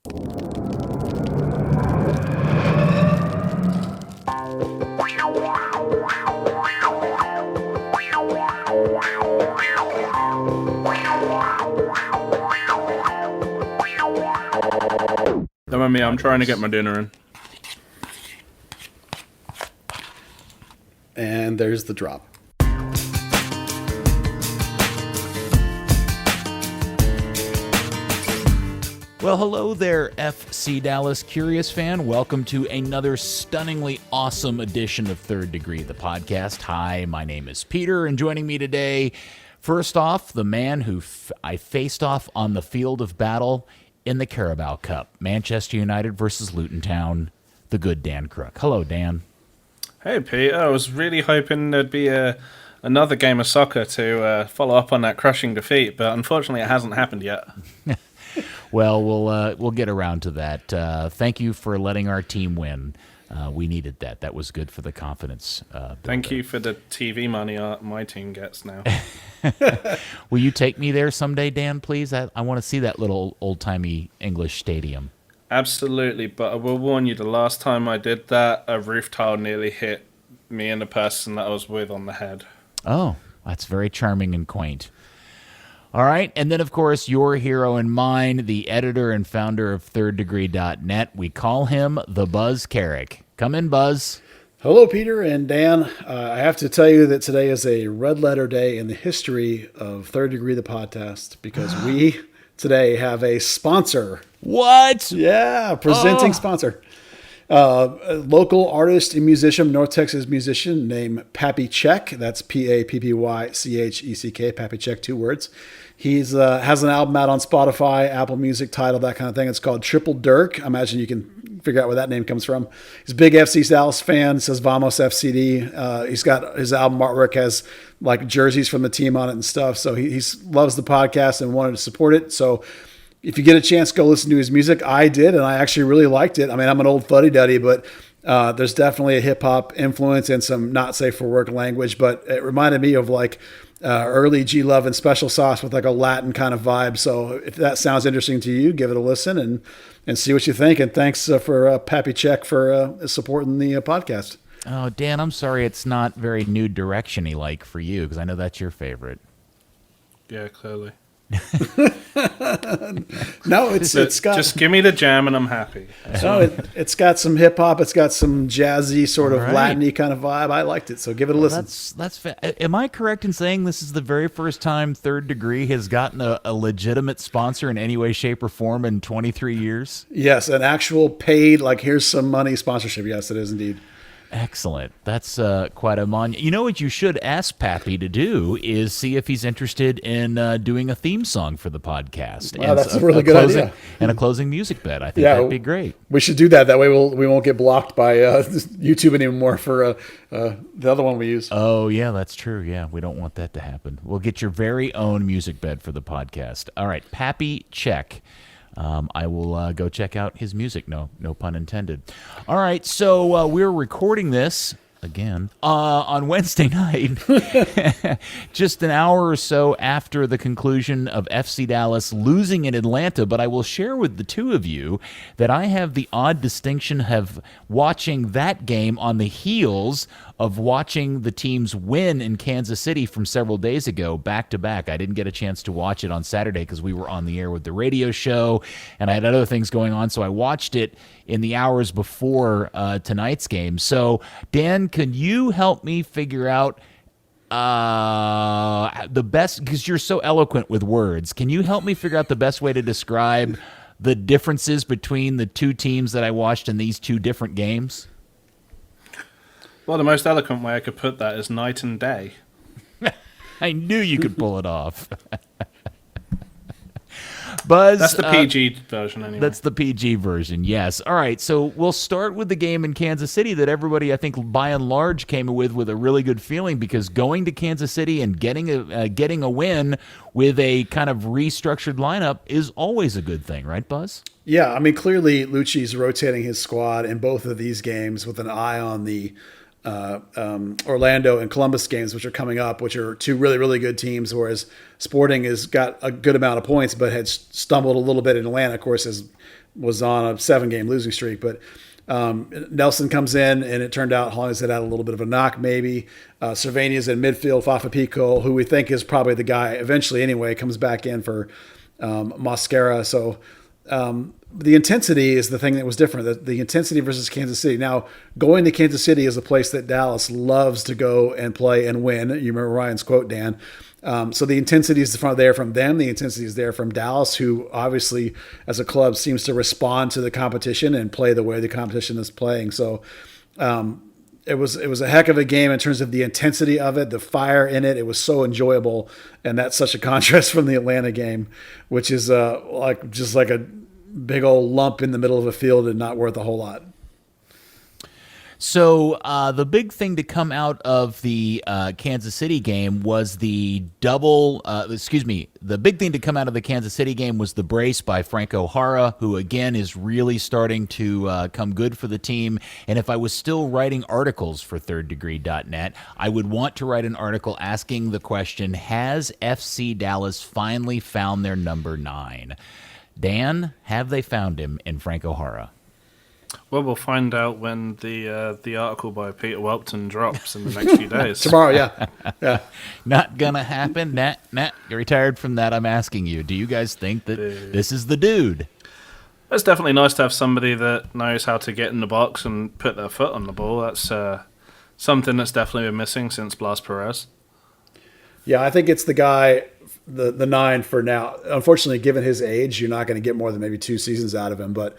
Don't mind me, I'm trying to get my dinner in. And there's the drop. Well, hello there, FC Dallas Curious fan. Welcome to another stunningly awesome edition of Third Degree, the podcast. Hi, my name is Peter, and joining me today, first off, the man who I faced off on the field of battle in the Carabao Cup, Manchester United versus Luton Town, the good Dan Crook. Hello, Dan. Hey, Pete. I was really hoping there'd be another game of soccer to follow up on that crushing defeat, but unfortunately it hasn't happened yet. Well, we'll get around to that. Thank you for letting our team win. We needed that. That was good for the confidence. Thank you for the TV money my team gets now. Will you take me there someday, Dan, please? I want to see that little old-timey English stadium. Absolutely, but I will warn you, the last time I did that, a roof tile nearly hit me and the person that I was with on the head. Oh, that's very charming and quaint. All right, and then, of course, your hero and mine, the editor and founder of ThirdDegree.net. We call him the Buzz Carrick. Come in, Buzz. Hello, Peter and Dan. I have to tell you that today is a red letter day in the history of Third Degree, the podcast, because we today have a sponsor. What? Yeah, presenting sponsor. A local artist and musician, North Texas musician named Pappy Check. That's Pappycheck, Pappy Check, 2 words. He's has an album out on Spotify, Apple Music, Tidal, that kind of thing. It's called DirkDirk. I imagine you can figure out where that name comes from. He's a big FC Dallas fan. Says Vamos FCD. He's got his album artwork has like jerseys from the team on it and stuff. So he loves the podcast and wanted to support it. So if you get a chance, go listen to his music. I did, and I actually really liked it. I mean, I'm an old fuddy-duddy, but there's definitely a hip-hop influence and some not safe for work language, but it reminded me of like early G-Love and Special Sauce with like a Latin kind of vibe. So if that sounds interesting to you, give it a listen and see what you think. And thanks for Pappy Check for supporting the podcast. Oh, Dan, I'm sorry it's not very new direction-y like for you, because I know that's your favorite. Yeah, clearly. No, it's got just give me the jam and I'm happy. So it's got some hip hop, it's got some jazzy sort of Latin-y kind of vibe. I liked it, so give it a listen. Am I correct in saying this is the very first time Third Degree has gotten a legitimate sponsor in any way, shape, or form in 23 years? Yes, an actual paid, like here's some money sponsorship. Yes, it is indeed. Excellent. That's quite a monument. You know what you should ask Pappy to do is see if he's interested in doing a theme song for the podcast. Wow, that's a really good idea. And a closing music bed. I think that'd be great. We should do that. That way we won't get blocked by YouTube anymore for the other one we use. Oh, yeah, that's true. Yeah, we don't want that to happen. We'll get your very own music bed for the podcast. All right, Pappy Check. I will go check out his music. No pun intended. All right, so we're recording this again on Wednesday night, just an hour or so after the conclusion of FC Dallas losing in Atlanta. But I will share with the two of you that I have the odd distinction of watching that game on the heels of watching the teams win in Kansas City from several days ago, back to back. I didn't get a chance to watch it on Saturday because we were on the air with the radio show, and I had other things going on, so I watched it in the hours before tonight's game. So, Dan, can you help me figure out the best, because you're so eloquent with words, can you help me figure out the best way to describe the differences between the two teams that I watched in these two different games? Well, the most eloquent way I could put that is night and day. I knew you could pull it off. Buzz, that's the PG version anyway. That's the PG version, yes. All right, so we'll start with the game in Kansas City that everybody, I think, by and large, came with a really good feeling, because going to Kansas City and getting a win with a kind of restructured lineup is always a good thing, right, Buzz? Yeah, I mean, clearly Lucci's rotating his squad in both of these games with an eye on the Orlando and Columbus games, which are coming up, which are two really, really good teams, whereas Sporting has got a good amount of points, but had stumbled a little bit in Atlanta, of course, was on a 7-game losing streak. But Nelson comes in, and it turned out Hollingshead had a little bit of a knock, maybe. Cervania's in midfield. Fafa Pico, who we think is probably the guy eventually anyway, comes back in for Mosquera. So the intensity is the thing that was different. The intensity versus Kansas City. Now, going to Kansas City is a place that Dallas loves to go and play and win. You remember Ryan's quote, Dan. So the intensity is there from them. The intensity is there from Dallas, who obviously, as a club, seems to respond to the competition and play the way the competition is playing. So it was a heck of a game in terms of the intensity of it, the fire in it. It was so enjoyable, and that's such a contrast from the Atlanta game, which is just like a big old lump in the middle of a field and not worth a whole lot. So the big thing to come out of the Kansas City game was the The big thing to come out of the Kansas City game was the brace by Franco Jara, who again is really starting to come good for the team. And if I was still writing articles for thirddegree.net, I would want to write an article asking the question, has FC Dallas finally found their number 9? Dan, have they found him in Franco Jara? Well, we'll find out when the article by Peter Welton drops in the next few days. Tomorrow, yeah. Not gonna happen. Nat, you're retired from that. I'm asking you. Do you guys think that this is the dude? It's definitely nice to have somebody that knows how to get in the box and put their foot on the ball. That's something that's definitely been missing since Blas Perez. Yeah, I think it's the guy, the 9 for now. Unfortunately, given his age, you're not going to get more than maybe 2 seasons out of him, but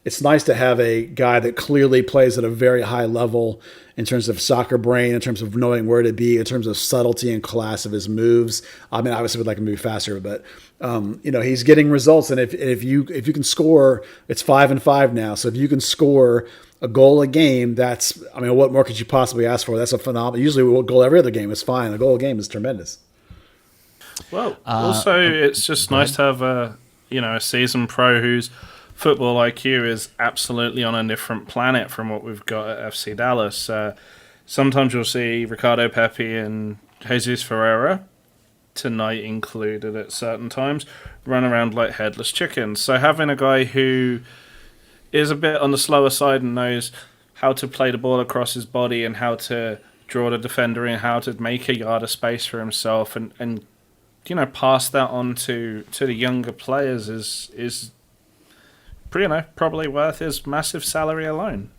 it's nice to have a guy that clearly plays at a very high level in terms of soccer brain, in terms of knowing where to be, in terms of subtlety and class of his moves. I mean, obviously would like him to move faster, but he's getting results. And if you can score, it's 5-5 now. So if you can score a goal a game, what more could you possibly ask for? That's a phenomenal. Usually a goal every other game is fine. A goal a game is tremendous. Well, also it's just nice to have a seasoned pro whose football IQ is absolutely on a different planet from what we've got at FC Dallas. Sometimes you'll see Ricardo Pepi and Jesus Ferreira, tonight included at certain times, run around like headless chickens. So having a guy who is a bit on the slower side and knows how to play the ball across his body and how to draw the defender in, how to make a yard of space for himself and pass that on to the younger players is probably worth his massive salary alone.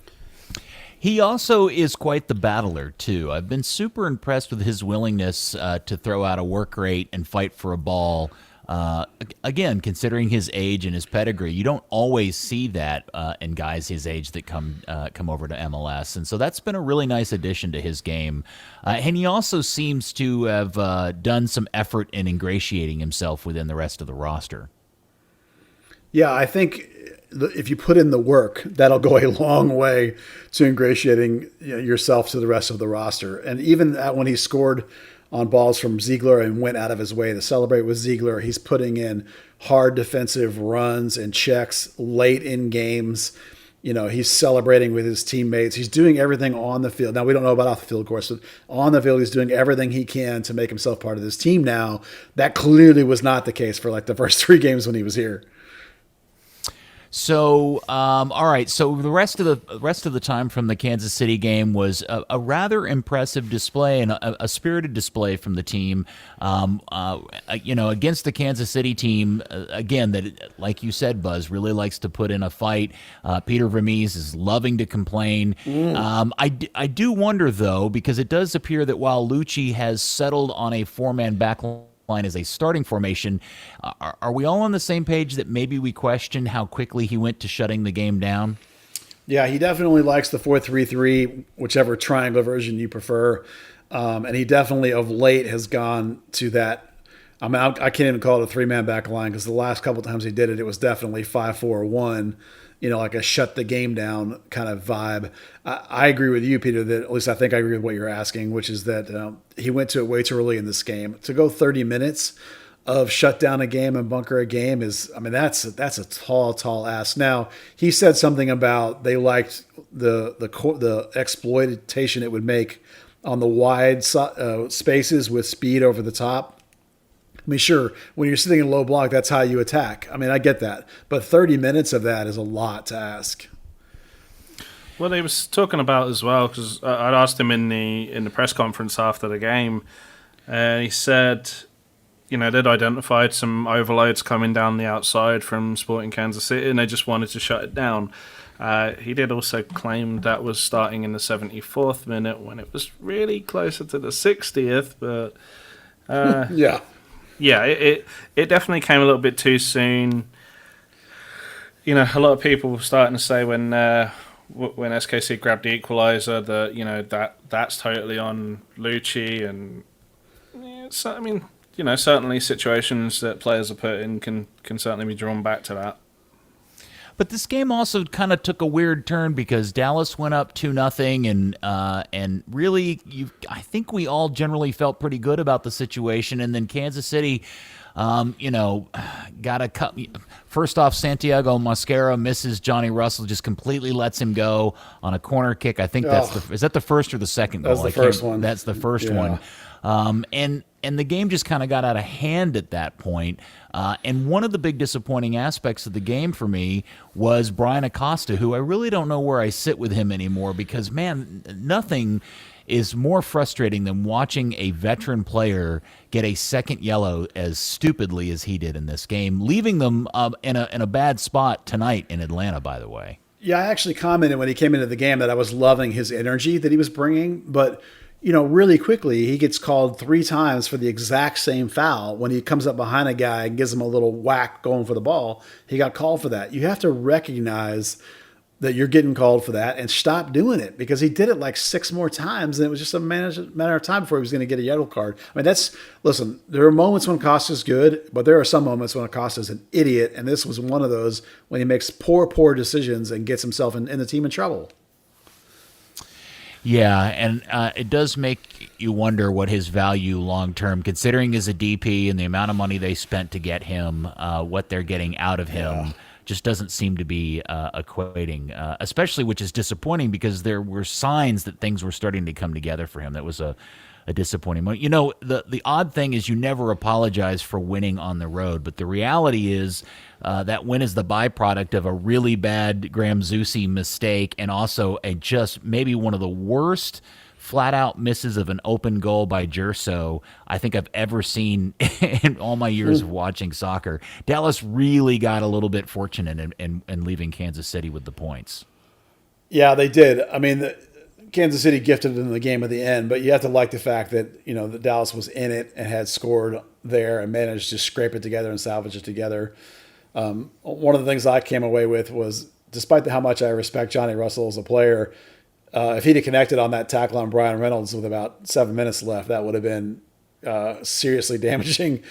He also is quite the battler, too. I've been super impressed with his willingness to throw out a work rate and fight for a ball. Again, considering his age and his pedigree, you don't always see that in guys his age that come over to MLS. And so that's been a really nice addition to his game. And he also seems to have done some effort in ingratiating himself within the rest of the roster. Yeah, I think if you put in the work, that'll go a long way to ingratiating yourself to the rest of the roster. And even when he scored on balls from Ziegler and went out of his way to celebrate with Ziegler, he's putting in hard defensive runs and checks late in games. He's celebrating with his teammates. He's doing everything on the field. Now, we don't know about off the field, of course, but on the field, he's doing everything he can to make himself part of this team now. That clearly was not the case for the first 3 games when he was here. So, all right. So the rest of the time from the Kansas City game was a rather impressive display and a spirited display from the team. Against the Kansas City team, again, that, like you said, Buzz, really likes to put in a fight. Peter Vermees is loving to complain. I do wonder, though, because it does appear that while Lucci has settled on a 4-man backline as a starting formation, are we all on the same page that maybe we question how quickly he went to shutting the game down? Yeah, he definitely likes the 4-3-3, whichever triangle version you prefer. And he definitely of late has gone to that. I mean, I can't even call it a 3-man back line because the last couple of times he did it, it was definitely 5-4-1, like a shut the game down kind of vibe. I agree with you, Peter, that at least I think I agree with what you're asking, which is that he went to it way too early in this game. To go 30 minutes of shut down a game and bunker a game is, I mean, that's a tall ask. Now, he said something about they liked the exploitation it would make on the wide spaces with speed over the top. I mean, sure, when you're sitting in low block, that's how you attack. I mean, I get that. But 30 minutes of that is a lot to ask. Well, he was talking about as well, because I'd asked him in the press conference after the game, and he said, you know, they'd identified some overloads coming down the outside from Sporting Kansas City, and they just wanted to shut it down. He did also claim that was starting in the 74th minute when it was really closer to the 60th, but Yeah, it definitely came a little bit too soon. You know, a lot of people were starting to say when SKC grabbed the equaliser that, you know, that's totally on Lucci, and so, I mean, you know, certainly situations that players are put in can certainly be drawn back to that. But this game also kind of took a weird turn because Dallas went up 2-0, and really, I think we all generally felt pretty good about the situation, and then Kansas City, you know, got a cut. First off, Santiago Mosquera misses Johnny Russell, just completely lets him go on a corner kick. I think is that the first or the second goal? That's the first one. That's the first one. And the game just kind of got out of hand at that point. And one of the big disappointing aspects of the game for me was Brian Acosta, who I really don't know where I sit with him anymore because, man, nothing is more frustrating than watching a veteran player get a second yellow as stupidly as he did in this game, leaving them in a bad spot tonight in Atlanta, by the way. Yeah, I actually commented when he came into the game that I was loving his energy that he was bringing, but you know, really quickly, he gets called 3 times for the exact same foul. When he comes up behind a guy and gives him a little whack going for the ball, he got called for that. You have to recognize that you're getting called for that and stop doing it, because he did it like 6 more times, and it was just a matter of time before he was going to get a yellow card. I mean, listen, there are moments when Acosta's good, but there are some moments when Acosta's an idiot, and this was one of those when he makes poor decisions and gets himself and the team in trouble. Yeah, and it does make you wonder what his value long-term, considering he's a DP and the amount of money they spent to get him, what they're getting out of him, just doesn't seem to be equating, especially, which is disappointing because there were signs that things were starting to come together for him. That was a disappointing moment. You know, the odd thing is you never apologize for winning on the road, but the reality is that win is the byproduct of a really bad Graham Zusi mistake and also just maybe one of the worst flat-out misses of an open goal by Gerso I think I've ever seen in all my years of watching soccer. Dallas really got a little bit fortunate in leaving Kansas City with the points. Yeah, they did. I mean, Kansas City gifted them the game at the end, but you have to like the fact that, you know, that Dallas was in it and had scored there and managed to scrape it together and salvage it together. One of the things I came away with was, despite how much I respect Johnny Russell as a player, if he'd have connected on that tackle on Brian Reynolds with about 7 minutes left, that would have been seriously damaging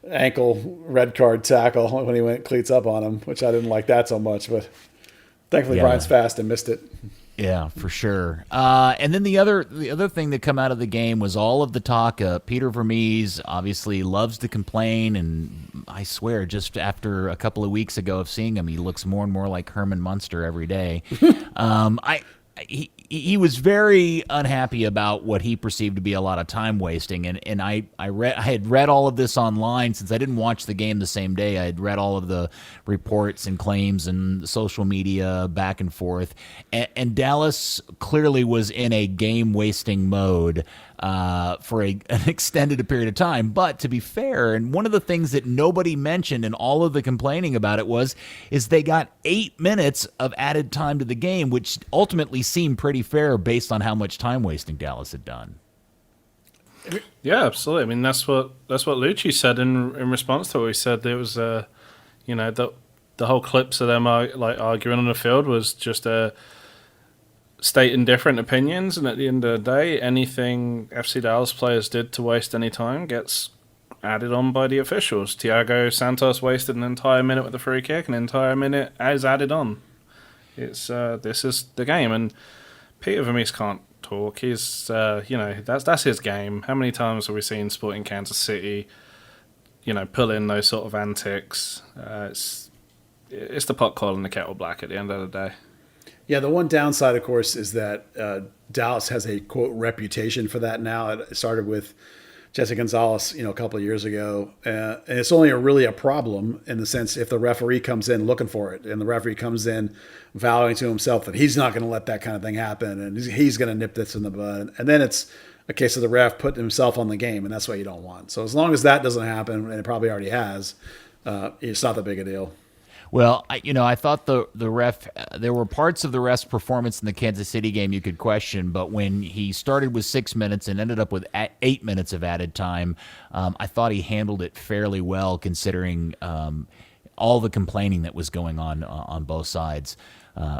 ankle red card tackle when he went cleats up on him, which I didn't like that so much. But thankfully, Brian's fast and missed it. Yeah, for sure. And then the other thing that come out of the game was all of the talk. Peter Vermees obviously loves to complain, and I swear, just after a couple of weeks ago of seeing him, he looks more and more like Herman Munster every day. He was very unhappy about what he perceived to be a lot of time wasting, and I had read all of this online since I didn't watch the game the same day. I had read all of the reports and claims and social media back and forth, and Dallas clearly was in a game wasting mode for an extended period of time. But to be fair, and one of the things that nobody mentioned in all of the complaining about it is they got 8 minutes of added time to the game, which ultimately seemed pretty fair based on how much time wasting Dallas had done. Yeah, absolutely. I mean, that's what Lucci said in response to what he said. There was the whole clips of them arguing on the field was just stating different opinions, and at the end of the day, anything FC Dallas players did to waste any time gets added on by the officials. Thiago Santos wasted an entire minute with a free kick, an entire minute is added on. It's this is the game, and Peter Vermees can't talk. He's that's his game. How many times have we seen Sporting Kansas City, pull in those sort of antics. It's the pot calling the kettle black at the end of the day. Yeah, the one downside, of course, is that Dallas has a, quote, reputation for that now. It started with Jesse Gonzalez, a couple of years ago. And it's only really a problem in the sense if the referee comes in looking for it and the referee comes in vowing to himself that he's not going to let that kind of thing happen and he's going to nip this in the bud. And then it's a case of the ref putting himself on the game, and that's what you don't want. So as long as that doesn't happen, and it probably already has, it's not that big a deal. Well, I thought the ref, there were parts of the ref's performance in the Kansas City game you could question, but when he started with 6 minutes and ended up with 8 minutes of added time, I thought he handled it fairly well considering all the complaining that was going on both sides.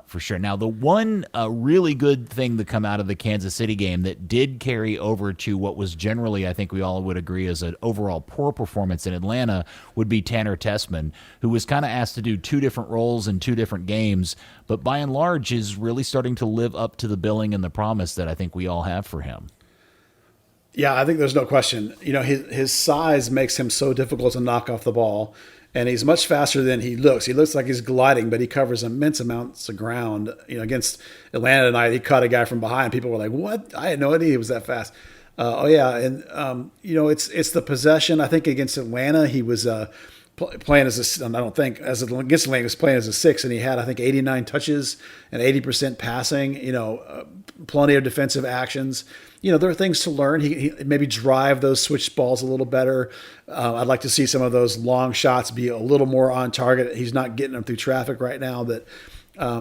For sure. Now, the one really good thing to come out of the Kansas City game that did carry over to what was generally, I think we all would agree, as an overall poor performance in Atlanta would be Tanner Tessmann, who was kind of asked to do two different roles in two different games, but by and large is really starting to live up to the billing and the promise that I think we all have for him. Yeah, I think there's no question. His size makes him so difficult to knock off the ball. And he's much faster than he looks. He looks like he's gliding, but he covers immense amounts of ground. Against Atlanta tonight, he caught a guy from behind. People were like, "What? I had no idea he was that fast." It's the possession. I think against Atlanta, he was playing as a. I don't think against Atlanta, he was playing as a 6, and he had 89 touches and 80% passing. Plenty of defensive actions. There are things to learn. He maybe drive those switch balls a little better. I'd like to see some of those long shots be a little more on target. He's not getting them through traffic right now. But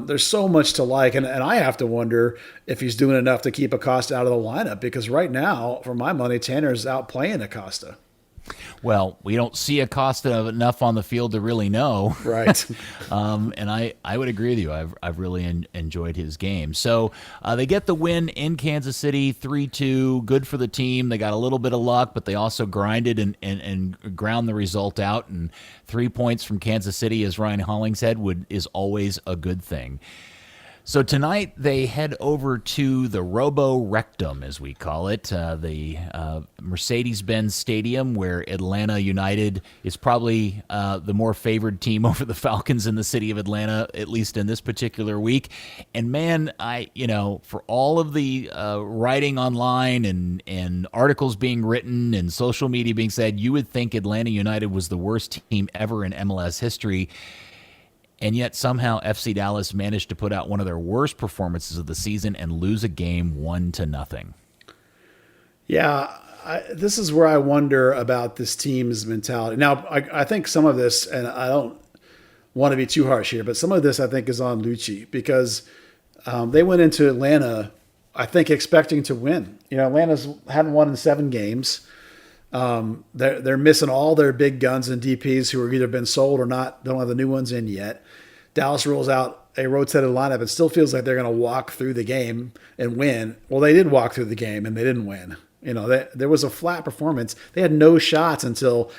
there's so much to like. And I have to wonder if he's doing enough to keep Acosta out of the lineup. Because right now, for my money, Tanner's outplaying Acosta. Well, we don't see Acosta enough on the field to really know. Right. And I would agree with you. I've really enjoyed his game. So they get the win in Kansas City, 3-2. Good for the team. They got a little bit of luck, but they also grinded and ground the result out. And 3 points from Kansas City, as Ryan Hollings said, is always a good thing. So tonight they head over to the Robo Rectum, as we call it, the Mercedes-Benz Stadium, where Atlanta United is probably the more favored team over the Falcons in the city of Atlanta, at least in this particular week. And man, for all of the writing online and articles being written and social media being said, you would think Atlanta United was the worst team ever in MLS history. And yet somehow FC Dallas managed to put out one of their worst performances of the season and lose a game 1-0. Yeah, this is where I wonder about this team's mentality. Now, I think some of this, and I don't want to be too harsh here, but some of this I think is on Lucci because they went into Atlanta, I think, expecting to win. Atlanta's hadn't won in 7 games. They're missing all their big guns and DPs who have either been sold or not. Don't have the new ones in yet. Dallas rolls out a rotated lineup. It still feels like they're going to walk through the game and win. Well, they did walk through the game and they didn't win. There was a flat performance. They had no shots until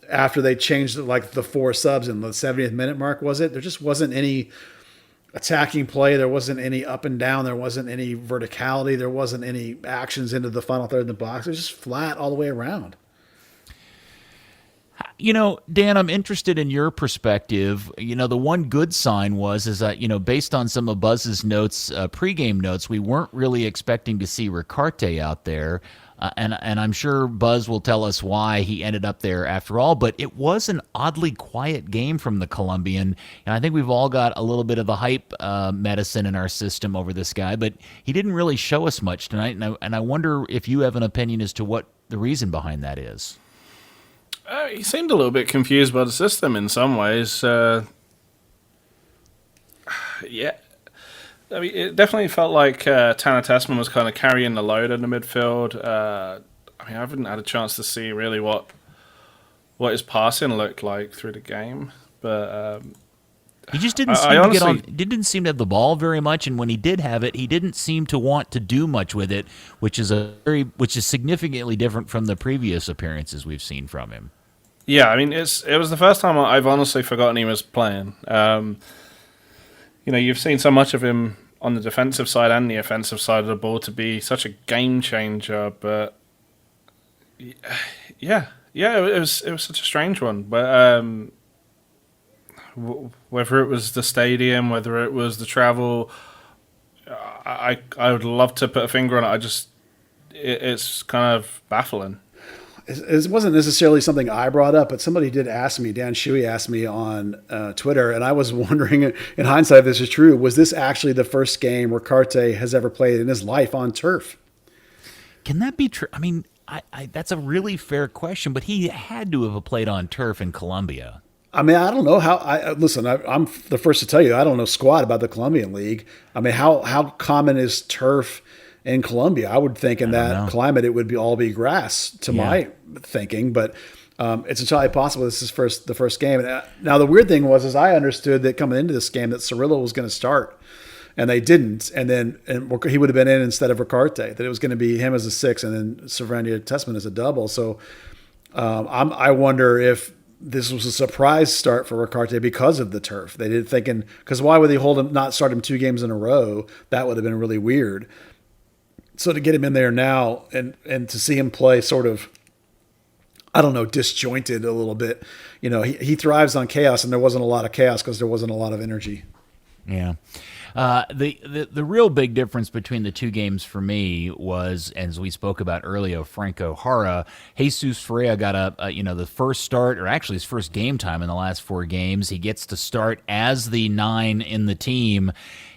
after they changed the 4 subs in the 70th minute mark. Was it? There just wasn't any attacking play. There wasn't any up and down. There wasn't any verticality. There wasn't any actions into the final third of the box. It was just flat all the way around. Dan, I'm interested in your perspective. The one good sign is that, based on some of Buzz's notes, pregame notes, we weren't really expecting to see Ricarte out there. And I'm sure Buzz will tell us why he ended up there after all, but it was an oddly quiet game from the Colombian. And I think we've all got a little bit of the hype medicine in our system over this guy, but he didn't really show us much tonight. And I wonder if you have an opinion as to what the reason behind that is. He seemed a little bit confused by the system in some ways. Yeah. I mean, it definitely felt like Tanner Tessmann was kind of carrying the load in the midfield. I haven't had a chance to see really what his passing looked like through the game, but he just didn't seem to get on. Didn't seem to have the ball very much, and when he did have it, he didn't seem to want to do much with it, which is significantly different from the previous appearances we've seen from him. Yeah, I mean, it was the first time I've honestly forgotten he was playing. You've seen so much of him on the defensive side and the offensive side of the ball to be such a game changer, but yeah, Yeah, it was such a strange one, but whether it was the stadium, whether it was the travel, I would love to put a finger on it. It's kind of baffling. It wasn't necessarily something I brought up, but somebody did ask me. Dan Shuey asked me on Twitter, and I was wondering, in hindsight, if this is true. Was this actually the first game Ricarte has ever played in his life on turf? Can that be true? I mean, that's a really fair question, but he had to have played on turf in Colombia. I mean, I don't know how. I'm the first to tell you, I don't know squat about the Colombian league. I mean, how common is turf in Colombia? I would think in that climate it would be grass to my thinking, but it's entirely possible this is the first game. Now the weird thing was, I understood that coming into this game that Cerrillo was going to start, and they didn't, and he would have been in instead of Ricarte. That it was going to be him as a 6 and then Cervantes Tessmann as a double. So I wonder if this was a surprise start for Ricarte because of the turf. They did thinking, because why would they not start him 2 games in a row? That would have been really weird. So to get him in there now and to see him play sort of, I don't know, disjointed a little bit. He thrives on chaos, and there wasn't a lot of chaos because there wasn't a lot of energy. Yeah. The real big difference between the 2 games for me was, as we spoke about earlier, Franco Jara. Jesus Ferreira got the first start, or actually his first game time in the last 4 games. He gets to start as the 9 in the team.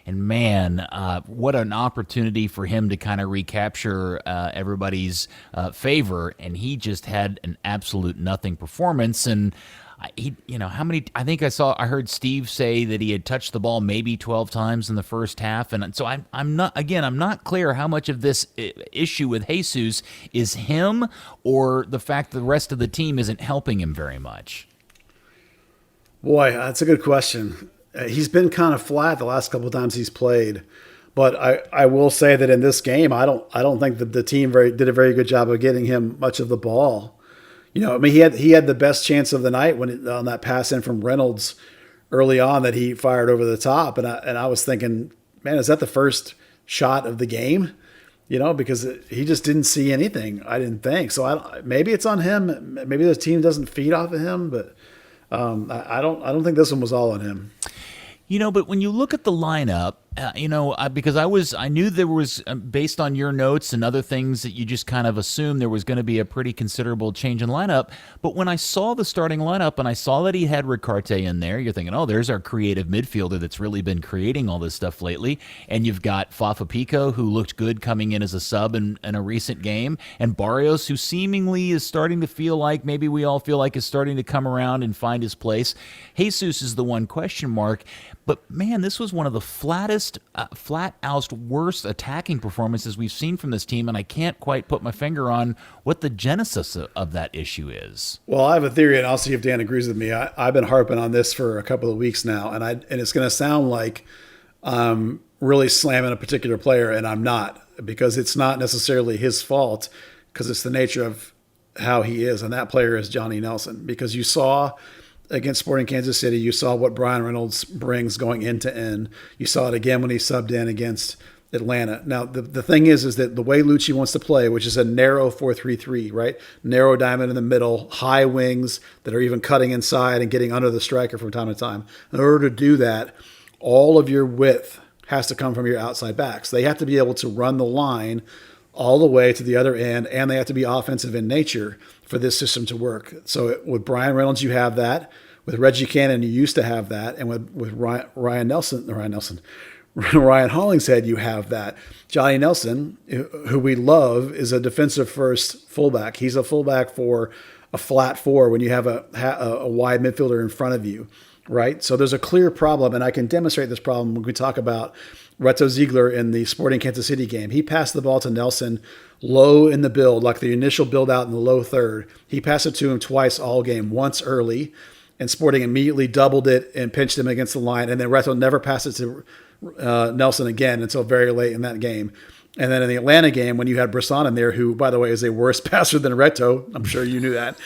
And man, what an opportunity for him to kind of recapture everybody's favor. And he just had an absolute nothing performance. And how many? I heard Steve say that he had touched the ball maybe 12 times in the first half, and so I'm not clear how much of this issue with Jesus is him or the fact the rest of the team isn't helping him very much. Boy, that's a good question. He's been kind of flat the last couple of times he's played, but I will say that in this game, I don't think that the team did a very good job of getting him much of the ball. I mean, he had the best chance of the night on that pass in from Reynolds early on that he fired over the top, and I was thinking, man, is that the first shot of the game? Because he just didn't see anything. I didn't think so. Maybe it's on him. Maybe the team doesn't feed off of him, but I don't think this one was all on him. But when you look at the lineup, because I knew there was, based on your notes and other things that you just kind of assumed there was going to be a pretty considerable change in lineup. But when I saw the starting lineup and I saw that he had Ricarte in there, you're thinking, oh, there's our creative midfielder that's really been creating all this stuff lately. And you've got Fafa Pico, who looked good coming in as a sub in a recent game, and Barrios, who seemingly is starting to feel like, maybe we all feel like, is starting to come around and find his place. Jesus is the one question mark. But man, this was one of the flat out worst attacking performances we've seen from this team, and I can't quite put my finger on what the genesis of that issue is. Well, I have a theory, and I'll see if Dan agrees with me. I've been harping on this for a couple of weeks now, and it's going to sound like I'm really slamming a particular player, and I'm not, because it's not necessarily his fault, because it's the nature of how he is, and that player is Johnny Nelson. Because you saw against Sporting Kansas City, you saw what Brian Reynolds brings going end to end. You saw it again when he subbed in against Atlanta. Now, the thing is that the way Lucci wants to play, which is a narrow 4-3-3, right? Narrow diamond in the middle, high wings that are even cutting inside and getting under the striker from time to time. In order to do that, all of your width has to come from your outside backs. They have to be able to run the line all the way to the other end, and they have to be offensive in nature for this system to work. So with Brian Reynolds, you have that. With Reggie Cannon, you used to have that. And with Ryan Hollingshead, you have that. Johnny Nelson, who we love, is a defensive first fullback. He's a fullback for a flat 4 when you have a wide midfielder in front of you, right? So there's a clear problem, and I can demonstrate this problem when we talk about Reto Ziegler in the Sporting Kansas City game. He passed the ball to Nelson low in the build, like the initial build out in the low third. He passed it to him twice all game, once early, and Sporting immediately doubled it and pinched him against the line. And then Reto never passed it to Nelson again until very late in that game. And then in the Atlanta game, when you had Brisson in there, who, by the way, is a worse passer than Reto, I'm sure you knew that.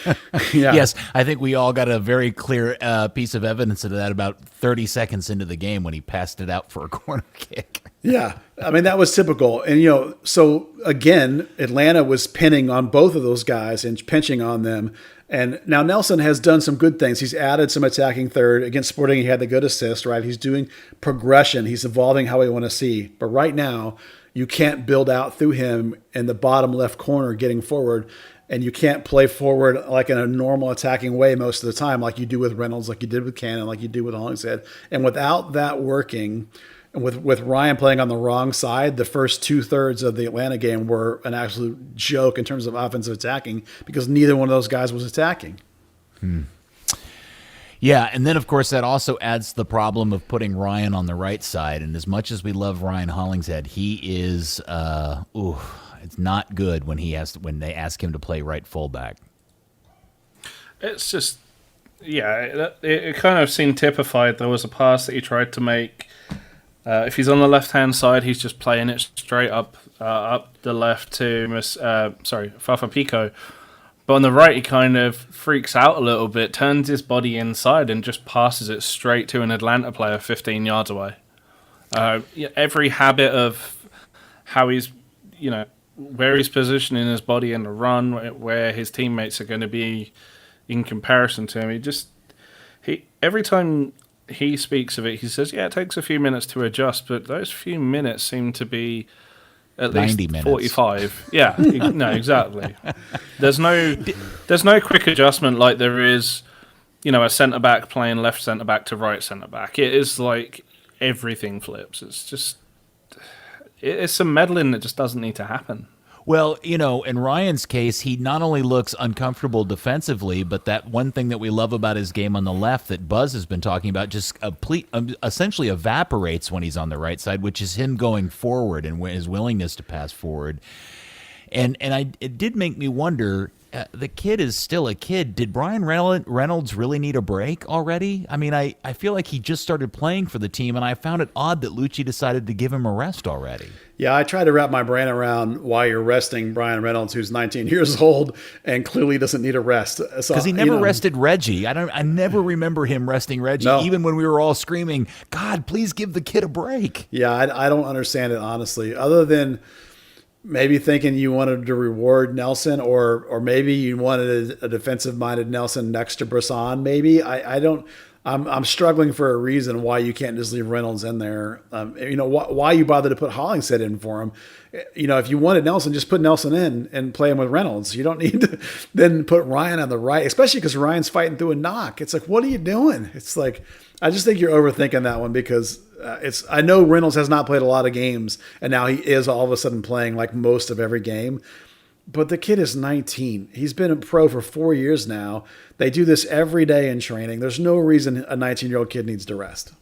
Yeah. Yes, I think we all got a very clear piece of evidence of that about 30 seconds into the game when he passed it out for a corner kick. Yeah, I mean, that was typical. And, so again, Atlanta was pinning on both of those guys and pinching on them. And now Nelson has done some good things. He's added some attacking third. Against Sporting, he had the good assist, right? He's doing progression. He's evolving how we want to see. But right now, you can't build out through him in the bottom left corner getting forward. And you can't play forward like in a normal attacking way most of the time, like you do with Reynolds, like you did with Cannon, like you do with Hollingshead. And without that working, and with Ryan playing on the wrong side, the first 2/3 of the Atlanta game were an absolute joke in terms of offensive attacking because neither one of those guys was attacking. Yeah, and then, of course, that also adds the problem of putting Ryan on the right side. And as much as we love Ryan Hollingshead, he is it's not good when they ask him to play right fullback. It's just, it kind of seemed typified. There was a pass that he tried to make. If he's on the left-hand side, he's just playing it straight up the left to Fafa Pico. But on the right, he kind of freaks out a little bit, turns his body inside, and just passes it straight to an Atlanta player 15 yards away. Every habit of how he's, where he's positioning his body in the run, where his teammates are going to be in comparison to him, every time he speaks of it, he says, it takes a few minutes to adjust, but those few minutes seem to be at least 45. Yeah, no, exactly. There's no quick adjustment like there is, a centre-back playing left centre-back to right centre-back. It is like everything flips. It's some meddling that just doesn't need to happen. Well, in Ryan's case, he not only looks uncomfortable defensively, but that one thing that we love about his game on the left that Buzz has been talking about just essentially evaporates when he's on the right side, which is him going forward and his willingness to pass forward. And it did make me wonder, the kid is still a kid. Did Brian Reynolds really need a break already? I mean, I feel like he just started playing for the team, and I found it odd that Lucci decided to give him a rest already. Yeah, I tried to wrap my brain around why you're resting Brian Reynolds, who's 19 years old and clearly doesn't need a rest. Because he never rested Reggie. I never remember him resting Reggie, even when we were all screaming, God, please give the kid a break. Yeah, I don't understand it, honestly, other than maybe thinking you wanted to reward Nelson or maybe you wanted a defensive-minded Nelson next to Brisson, maybe. I'm struggling for a reason why you can't just leave Reynolds in there. Why you bother to put Hollingshead in for him? If you wanted Nelson, just put Nelson in and play him with Reynolds. You don't need to then put Ryan on the right, especially because Ryan's fighting through a knock. It's like, what are you doing? It's like, I just think you're overthinking that one because I know Reynolds has not played a lot of games and now he is all of a sudden playing like most of every game. But the kid is 19. He's been a pro for 4 years now. They do this every day in training. There's no reason a 19-year-old kid needs to rest.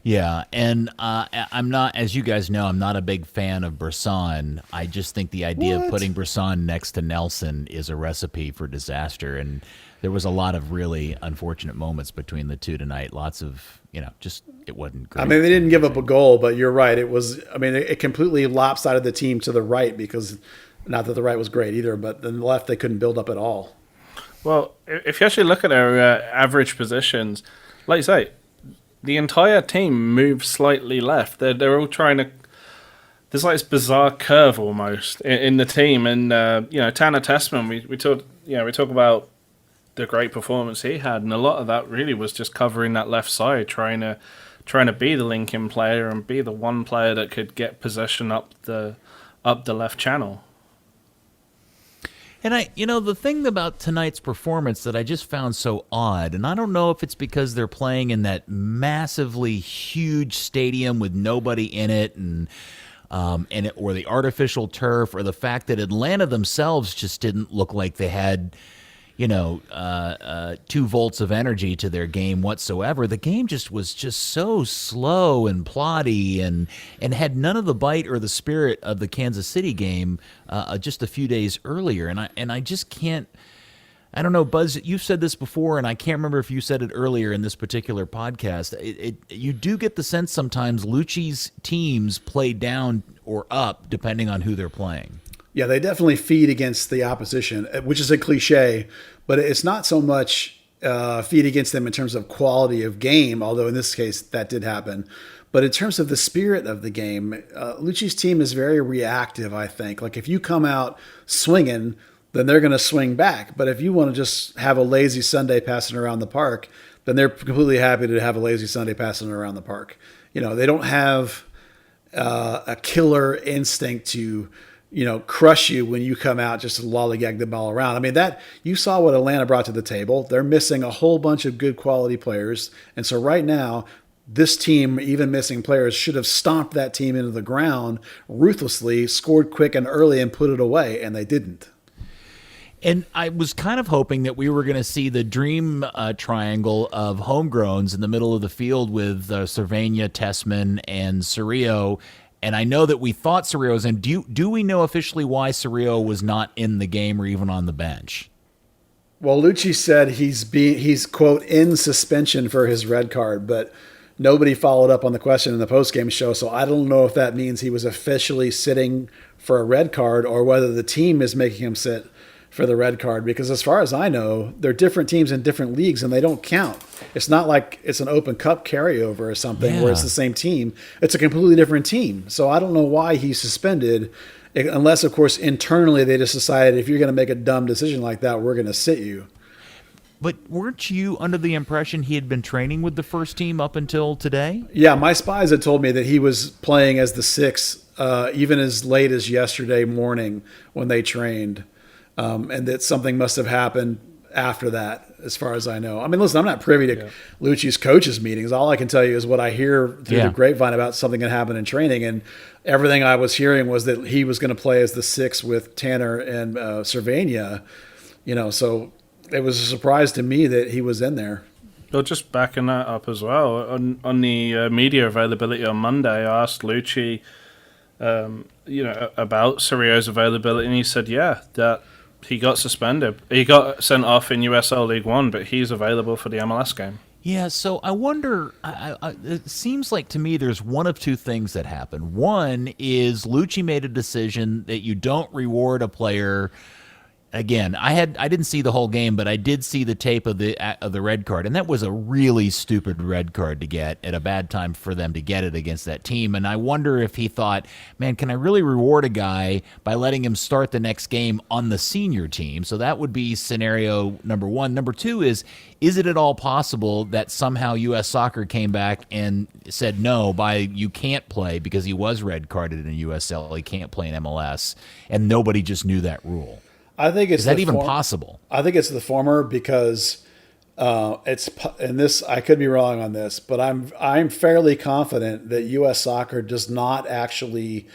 Yeah, and I'm not, as you guys know, I'm not a big fan of Brisson. I just think the idea of putting Brisson next to Nelson is a recipe for disaster. And there was a lot of really unfortunate moments between the two tonight. Lots of, it wasn't great. I mean, they didn't give up a goal, but you're right. It completely lopsided the team to the right because not that the right was great either, but then the left, they couldn't build up at all. Well, if you actually look at our average positions, like you say, the entire team moves slightly left. They're all trying to. There's like this bizarre curve almost in the team, and Tanner Tessmann. We talk about the great performance he had, and a lot of that really was just covering that left side, trying to be the link-in player and be the one player that could get possession up the left channel. And the thing about tonight's performance that I just found so odd, and I don't know if it's because they're playing in that massively huge stadium with nobody in it, or the artificial turf, or the fact that Atlanta themselves just didn't look like they had, 2 volts of energy to their game whatsoever. The game was so slow and ploddy and had none of the bite or the spirit of the Kansas City game just a few days earlier. And I just can't. I don't know, Buzz, you've said this before, and I can't remember if you said it earlier in this particular podcast. You do get the sense sometimes Lucci's teams play down or up depending on who they're playing. Yeah, they definitely feed against the opposition, which is a cliche, but it's not so much feed against them in terms of quality of game, although in this case that did happen. But in terms of the spirit of the game, Lucci's team is very reactive, I think. Like if you come out swinging, then they're going to swing back. But if you want to just have a lazy Sunday passing around the park, then they're completely happy to have a lazy Sunday passing around the park. They don't have a killer instinct to, crush you when you come out just to lollygag the ball around. I mean, that you saw what Atlanta brought to the table. They're missing a whole bunch of good quality players. And so right now, this team, even missing players, should have stomped that team into the ground ruthlessly, scored quick and early, and put it away, and they didn't. And I was kind of hoping that we were going to see the dream triangle of homegrowns in the middle of the field with Cervania, Tessmann, and Cerrillo. And I know that we thought Cerrillo was in. Do we know officially why Cerrillo was not in the game or even on the bench? Well, Lucci said he's quote in suspension for his red card, but nobody followed up on the question in the postgame show, so I don't know if that means he was officially sitting for a red card or whether the team is making him sit for the red card, because as far as I know, they're different teams in different leagues and they don't count. It's not like it's an Open Cup carryover or something where it's the same team. It's a completely different team. So I don't know why he's suspended, unless, of course, internally they just decided if you're going to make a dumb decision like that, we're going to sit you. But weren't you under the impression he had been training with the first team up until today? Yeah, my spies had told me that he was playing as the sixth, even as late as yesterday morning when they trained. And that something must have happened after that, as far as I know. I mean, listen, I'm not privy to Lucci's coaches' meetings. All I can tell you is what I hear through the grapevine about something that happened in training. And everything I was hearing was that he was going to play as the sixth with Tanner and Cervania. So it was a surprise to me that he was in there. Well, just backing that up as well, on the media availability on Monday, I asked Lucci, about Cerrillo's availability, and he said, that he got suspended. He got sent off in USL League One, but he's available for the MLS game. Yeah, so I wonder, it seems like to me there's one of two things that happened. One is Lucci made a decision that you don't reward a player. Again, I didn't see the whole game, but I did see the tape of the red card, and that was a really stupid red card to get at a bad time for them to get it against that team. And I wonder if he thought, man, can I really reward a guy by letting him start the next game on the senior team? So that would be scenario number one. Number two is it at all possible that somehow U.S. Soccer came back and said no, you can't play because he was red carded in USL, he can't play in MLS, and nobody just knew that rule? I think it's Is that even possible? I think it's the former because and this, I could be wrong on this, but I'm fairly confident that U.S. Soccer does not actually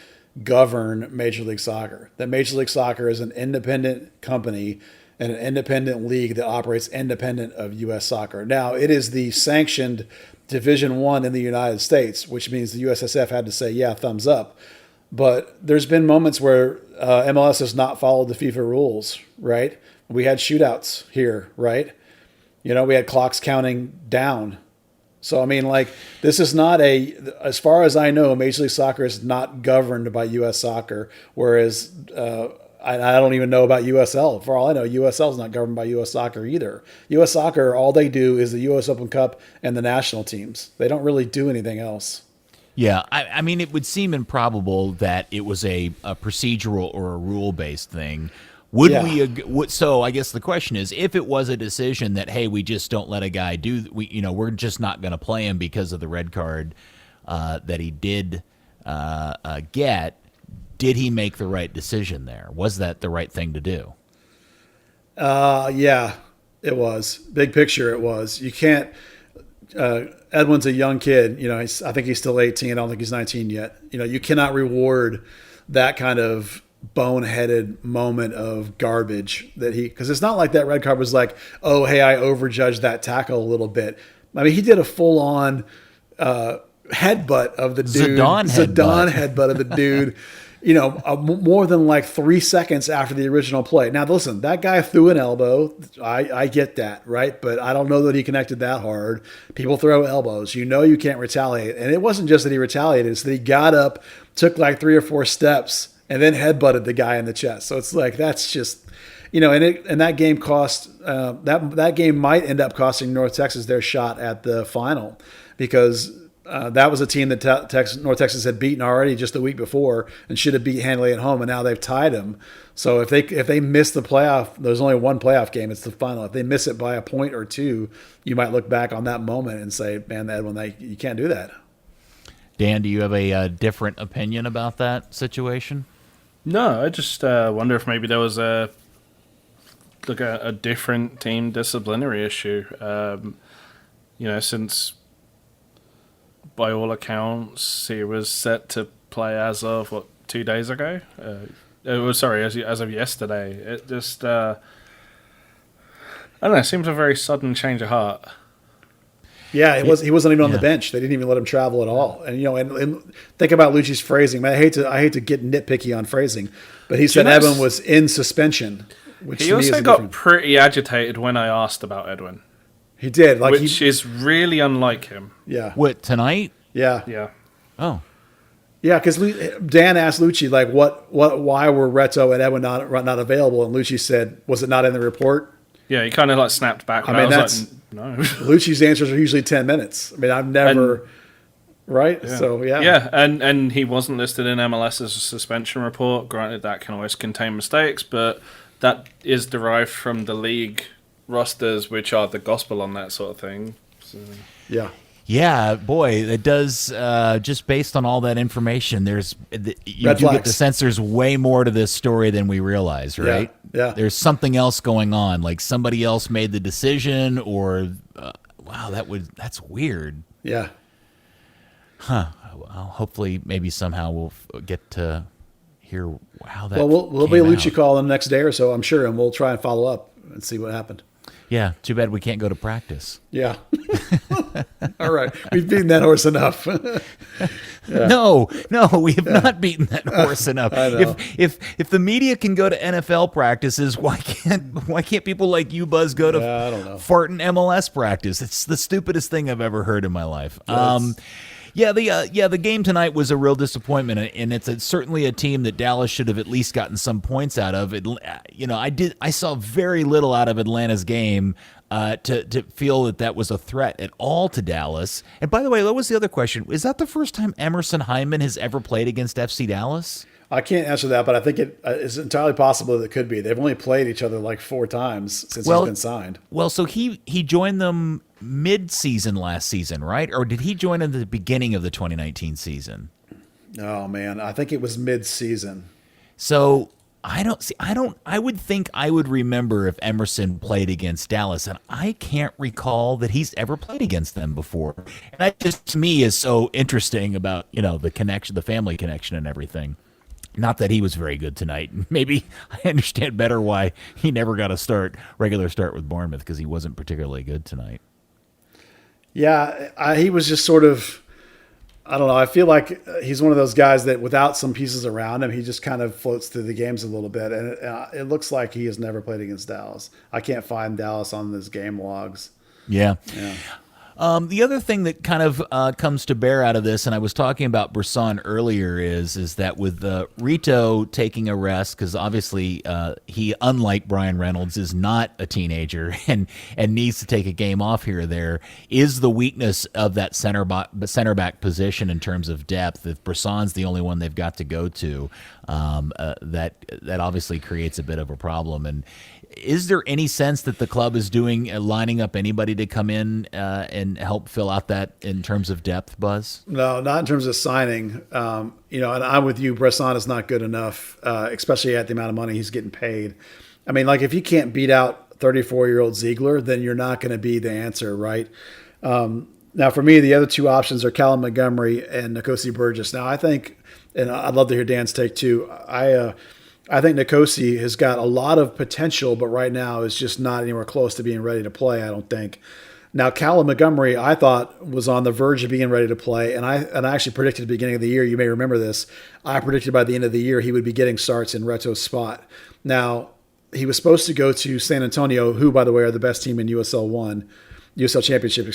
govern Major League Soccer. That Major League Soccer is an independent company and an independent league that operates independent of U.S. Soccer. Now, it is the sanctioned Division I in the United States, which means the USSF had to say, thumbs up. But there's been moments where MLS has not followed the FIFA rules, right? We had shootouts here, right? We had clocks counting down. So, I mean, this is not as far as I know, Major League Soccer is not governed by U.S. Soccer, whereas I don't even know about USL. For all I know, USL is not governed by U.S. Soccer either. U.S. Soccer, all they do is the U.S. Open Cup and the national teams. They don't really do anything else. Yeah, I mean, it would seem improbable that it was a procedural or a rule-based thing. So I guess the question is, if it was a decision that, hey, we just don't let a guy we're just not going to play him because of the red card that he did get, did he make the right decision there? Was that the right thing to do? Yeah, it was. Big picture, it was. You can't. Edwin's a young kid. I think he's still 18. I don't think he's 19 yet. You cannot reward that kind of boneheaded moment of garbage because it's not like that red card was like, oh, hey, I overjudged that tackle a little bit. I mean, he did a full on headbutt of the dude. Zidane headbutt of the dude. More than 3 seconds after the original play. Now, listen, that guy threw an elbow. I get that, right? But I don't know that he connected that hard. People throw elbows. You can't retaliate. And it wasn't just that he retaliated. It's that he got up, took 3 or 4 steps, and then headbutted the guy in the chest. So it's that's just, and that game cost, that game might end up costing North Texas their shot at the final because That was a team that North Texas had beaten already just the week before and should have beat handily at home, and now they've tied them. So if they miss the playoff, there's only one playoff game. It's the final. If they miss it by a point or two, you might look back on that moment and say, man, Edwin, you can't do that. Dan, do you have a different opinion about that situation? No, I just wonder if maybe there was a different team disciplinary issue. Since by all accounts he was set to play as of 2 days ago. As of yesterday. It just I don't know. It seems a very sudden change of heart. Yeah, he wasn't even on the bench. They didn't even let him travel at all. And and think about Lucci's phrasing. Man, I hate to get nitpicky on phrasing, but he said Edwin was in suspension. Which he also got pretty agitated when I asked about Edwin. He did, which is really unlike him. Yeah. What, tonight? Yeah. Yeah. Oh. Yeah, because Dan asked Lucci why were Reto and Edwin not available, and Lucci said, "Was it not in the report?" Yeah, he kind of snapped back. I mean, no. Lucci's answers are usually 10 minutes. I mean, I've never. Right? Yeah. So, yeah. Yeah, and he wasn't listed in MLS's suspension report. Granted, that can always contain mistakes, but that is derived from the league rosters, which are the gospel on that sort of thing. So. Yeah. Yeah, boy, it does. Just based on all that information, you get the sense there's way more to this story than we realize, right? Yeah. There's something else going on, like somebody else made the decision, or wow, that's weird. Yeah. Huh. Well, hopefully, maybe somehow we'll get to hear how that. Well, we'll be a Lucci call in the next day or so, I'm sure, and we'll try and follow up and see what happened. Yeah, too bad we can't go to practice. Yeah. All right. We've beaten that horse enough. Yeah. No, we have not beaten that horse enough. I know. If the media can go to NFL practices, why can't people like you, Buzz, go to I don't know. Fartin MLS practice? It's the stupidest thing I've ever heard in my life. The game tonight was a real disappointment, and it's certainly a team that Dallas should have at least gotten some points out of. I saw very little out of Atlanta's game to feel that was a threat at all to Dallas. And by the way, that was the other question: is that the first time Emerson Hyndman has ever played against FC Dallas? I can't answer that, but I think it's entirely possible that it could be. They've only played each other like 4 times since he's been signed. Well, so he joined them mid-season last season, right? Or did he join at the beginning of the 2019 season? Oh man, I think it was mid-season. So I would think I would remember if Emerson played against Dallas, and I can't recall that he's ever played against them before. And that just to me is so interesting about, the connection, the family connection and everything. Not that he was very good tonight. Maybe I understand better why he never got a regular start with Bournemouth, because he wasn't particularly good tonight. Yeah, he was just sort of, I don't know. I feel like he's one of those guys that without some pieces around him, he just kind of floats through the games a little bit. And it looks like he has never played against Dallas. I can't find Dallas on his game logs. Yeah. The other thing that kind of comes to bear out of this, and I was talking about Brisson earlier, is that with Rito taking a rest, because obviously he, unlike Brian Reynolds, is not a teenager and needs to take a game off here or there, is the weakness of that center back position in terms of depth. If Brisson's the only one they've got to go to, that obviously creates a bit of a problem. And is there any sense that the club is lining up anybody to come in and help fill out that in terms of depth, Buzz? No, not in terms of signing. And I'm with you. Brisson is not good enough, especially at the amount of money he's getting paid. I mean, like if you can't beat out 34-year-old Ziegler, then you're not going to be the answer, right? Now, for me, the other two options are Callum Montgomery and Nkosi Burgess. Now, I think, and I'd love to hear Dan's take too. I think Nkosi has got a lot of potential, but right now is just not anywhere close to being ready to play, I don't think. Now, Callum Montgomery, I thought, was on the verge of being ready to play, and I actually predicted at the beginning of the year, you may remember this, I predicted by the end of the year he would be getting starts in Reto's spot. Now, he was supposed to go to San Antonio, who, by the way, are the best team in USL Championship,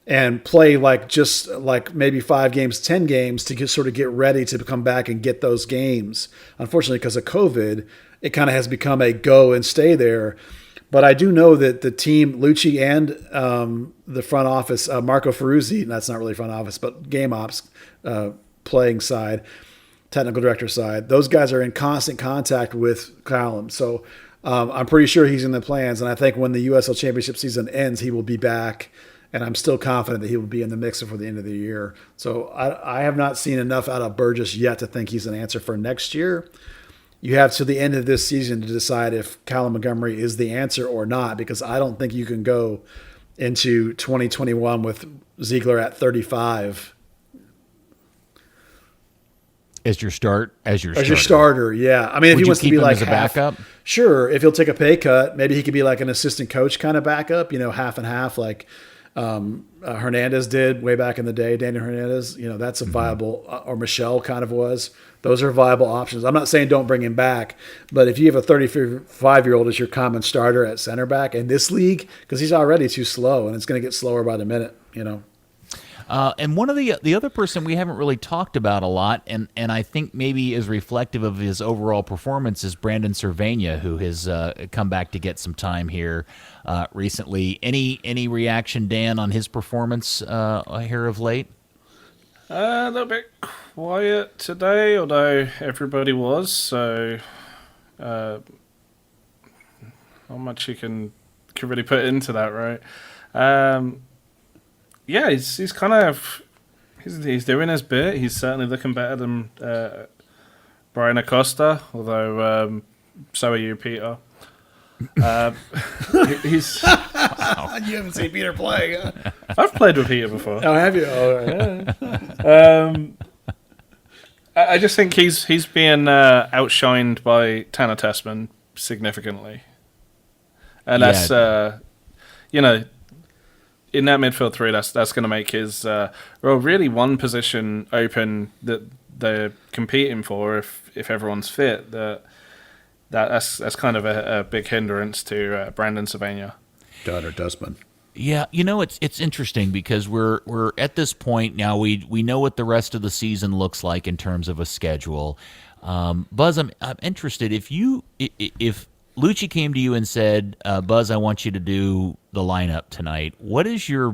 and play just maybe 5 games, 10 games to get ready to come back and get those games. Unfortunately, because of COVID, it kind of has become a go and stay there. But I do know that the team, Lucci and the front office, Marco Ferruzzi, and that's not really front office, but game ops, playing side, technical director side, those guys are in constant contact with Callum. So I'm pretty sure he's in the plans. And I think when the USL Championship season ends, he will be back. And I'm still confident that he will be in the mix before the end of the year. So I have not seen enough out of Burgess yet to think he's an answer for next year. You have to the end of this season to decide if Callum Montgomery is the answer or not, because I don't think you can go into 2021 with Ziegler at 35 as your starter. Yeah, I mean, if he wants to be like as a backup, sure. If he'll take a pay cut, maybe he could be like an assistant coach kind of backup. Half and half, like Hernandez did way back in the day. Daniel Hernandez, that's a viable, or Michelle kind of was. Those are viable options. I'm not saying don't bring him back, but if you have a 35-year-old as your common starter at center back in this league, because he's already too slow and it's going to get slower by the minute, And one of the other person we haven't really talked about a lot, and I think maybe is reflective of his overall performance, is Brandon Cervenia, who has come back to get some time here recently. Any reaction, Dan, on his performance here of late? A little bit quiet today, although everybody was, so not much you can really put into that, right? Yeah, he's kind of he's doing his bit. He's certainly looking better than Brian Acosta, although so are you, Peter. He's You haven't seen Peter play. Huh? I've played with Peter before. Oh, have you? Oh, right. I just think he's being outshined by Tanner Tessmann significantly, and that's in that midfield three, that's going to make his really one position open that they're competing for if everyone's fit. That's kind of a big hindrance to Brandon Cervenia. Donner Tessmann. Yeah, it's interesting because we're at this point now. We know what the rest of the season looks like in terms of a schedule. Buzz, I'm interested if Lucci came to you and said, "Buzz, I want you to do the lineup tonight." What is your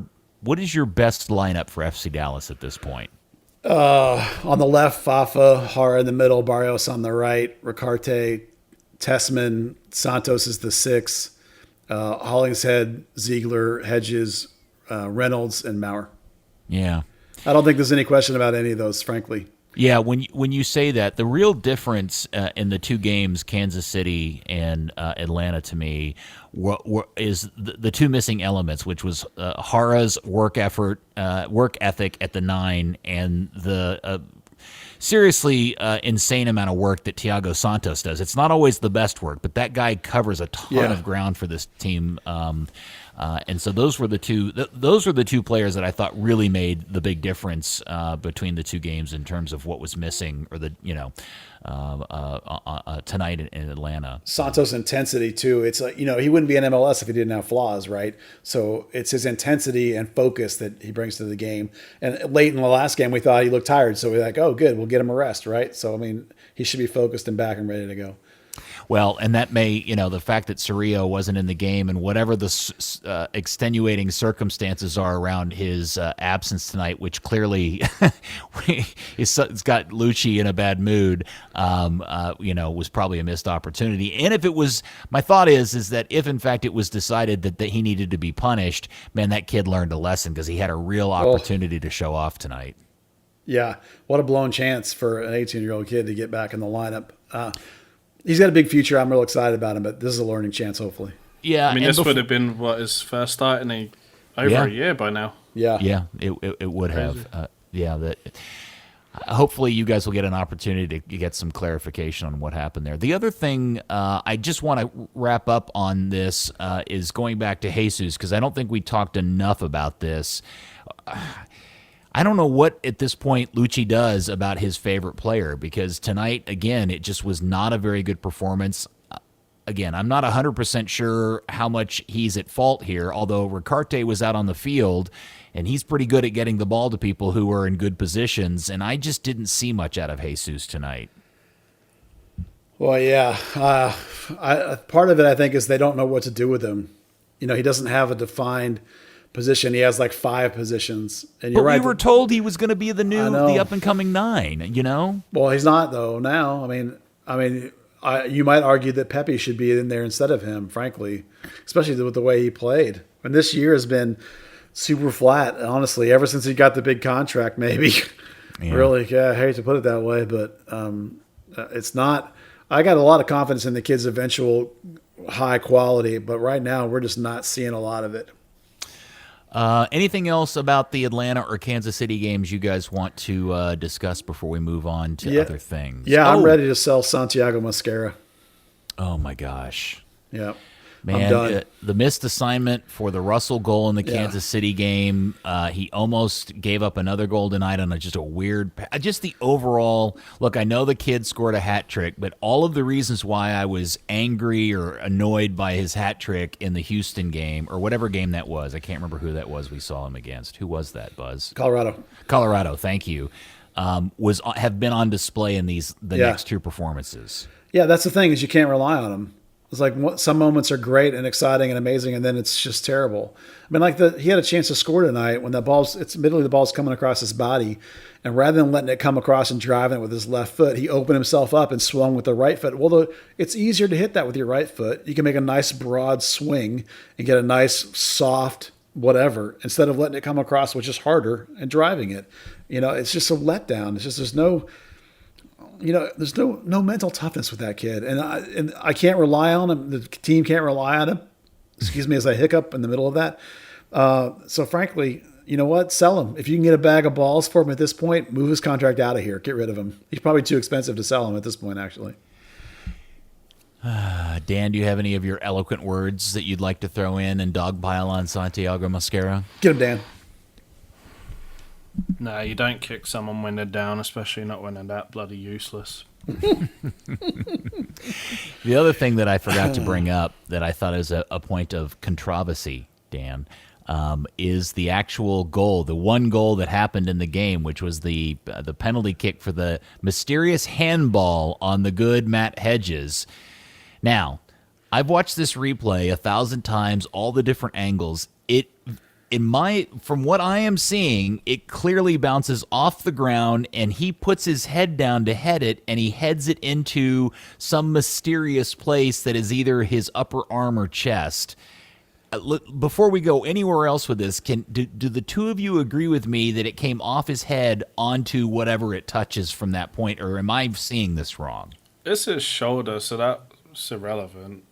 best lineup for FC Dallas at this point? On the left, Fafa, Jara in the middle, Barrios on the right, Ricarte, Tessmann, Santos is the 6, Hollingshead, Ziegler, Hedges, Reynolds, and Maurer. Yeah. I don't think there's any question about any of those, frankly. Yeah, when you say that, the real difference in the two games, Kansas City and Atlanta, to me, is the two missing elements, which was Jara's work ethic at the 9, and the seriously insane amount of work that Thiago Santos does. It's not always the best work, but that guy covers a ton of ground for this team. And so those were the two players that I thought really made the big difference between the two games in terms of what was missing, or tonight in Atlanta. Santos' intensity too. It's like, he wouldn't be in MLS if he didn't have flaws, right? So it's his intensity and focus that he brings to the game. And late in the last game, we thought he looked tired, so we're like, oh, good, we'll get him a rest, right? So I mean, he should be focused and back and ready to go. Well, and that may, the fact that Cerrillo wasn't in the game and whatever the extenuating circumstances are around his absence tonight, which clearly it's got Lucci in a bad mood, was probably a missed opportunity. And if it was, my thought is that if in fact it was decided that he needed to be punished, man, that kid learned a lesson because he had a real opportunity to show off tonight. Yeah, what a blown chance for an 18-year-old kid to get back in the lineup. He's got a big future. I'm real excited about him, but this is a learning chance, hopefully. Yeah, I mean, this would have been his first start in over a year by now. Yeah, it would have. Hopefully, you guys will get an opportunity to get some clarification on what happened there. The other thing I just want to wrap up on this is going back to Jesus, because I don't think we talked enough about this. I don't know what, at this point, Lucci does about his favorite player, because tonight, again, it just was not a very good performance. Again, I'm not 100% sure how much he's at fault here, although Ricarte was out on the field, and he's pretty good at getting the ball to people who are in good positions, and I just didn't see much out of Jesus tonight. Well, yeah. Part of it, I think, is they don't know what to do with him. He doesn't have a defined position. He has like 5 positions, and you're But we right. were told he was going to be I the know. up and coming 9. Well, he's not though now. You might argue that Pepe should be in there instead of him, frankly, especially with the way he played. And this year has been super flat, honestly, ever since he got the big contract, maybe. Yeah. Really, yeah, I hate to put it that way, but it's not. I got a lot of confidence in the kid's eventual high quality, but right now we're just not seeing a lot of it. Anything else about the Atlanta or Kansas City games you guys want to discuss before we move on to other things? Yeah, I'm ready to sell Santiago Mosquera. Oh my gosh. Yeah. Man, the missed assignment for the Russell goal in the Kansas City game. He almost gave up another goal tonight on just a weird. Just the overall look. I know the kid scored a hat trick, but all of the reasons why I was angry or annoyed by his hat trick in the Houston game or whatever game that was, I can't remember who that was. We saw him against. Who was that? Buzz? Colorado. Thank you. Have been on display in the next 2 performances. Yeah, that's the thing is you can't rely on him. It's like some moments are great and exciting and amazing, and then it's just terrible. I mean, he had a chance to score tonight when the ball's coming across his body, and rather than letting it come across and driving it with his left foot, he opened himself up and swung with the right foot. Well, it's easier to hit that with your right foot. You can make a nice broad swing and get a nice soft whatever instead of letting it come across, which is harder, and driving it. It's just a letdown. It's just there's no mental toughness with that kid, and I can't rely on him. The team can't rely on him. Excuse me, as I hiccup in the middle of that. So frankly, you know what? Sell him if you can get a bag of balls for him at this point. Move his contract out of here. Get rid of him. He's probably too expensive to sell him at this point, actually. Dan, do you have any of your eloquent words that you'd like to throw in and dogpile on Santiago Mosquera? Get him, Dan. No, you don't kick someone when they're down, especially not when they're that bloody useless. The other thing that I forgot to bring up that I thought is a point of controversy, Dan, is the actual goal, the one goal that happened in the game, which was the penalty kick for the mysterious handball on the good Matt Hedges. Now, I've watched this replay 1,000 times, all the different angles. From what I am seeing, it clearly bounces off the ground, and he puts his head down to head it, and he heads it into some mysterious place that is either his upper arm or chest. Before we go anywhere else with this, do the two of you agree with me that it came off his head onto whatever it touches from that point, or am I seeing this wrong? It's his shoulder, so that's irrelevant.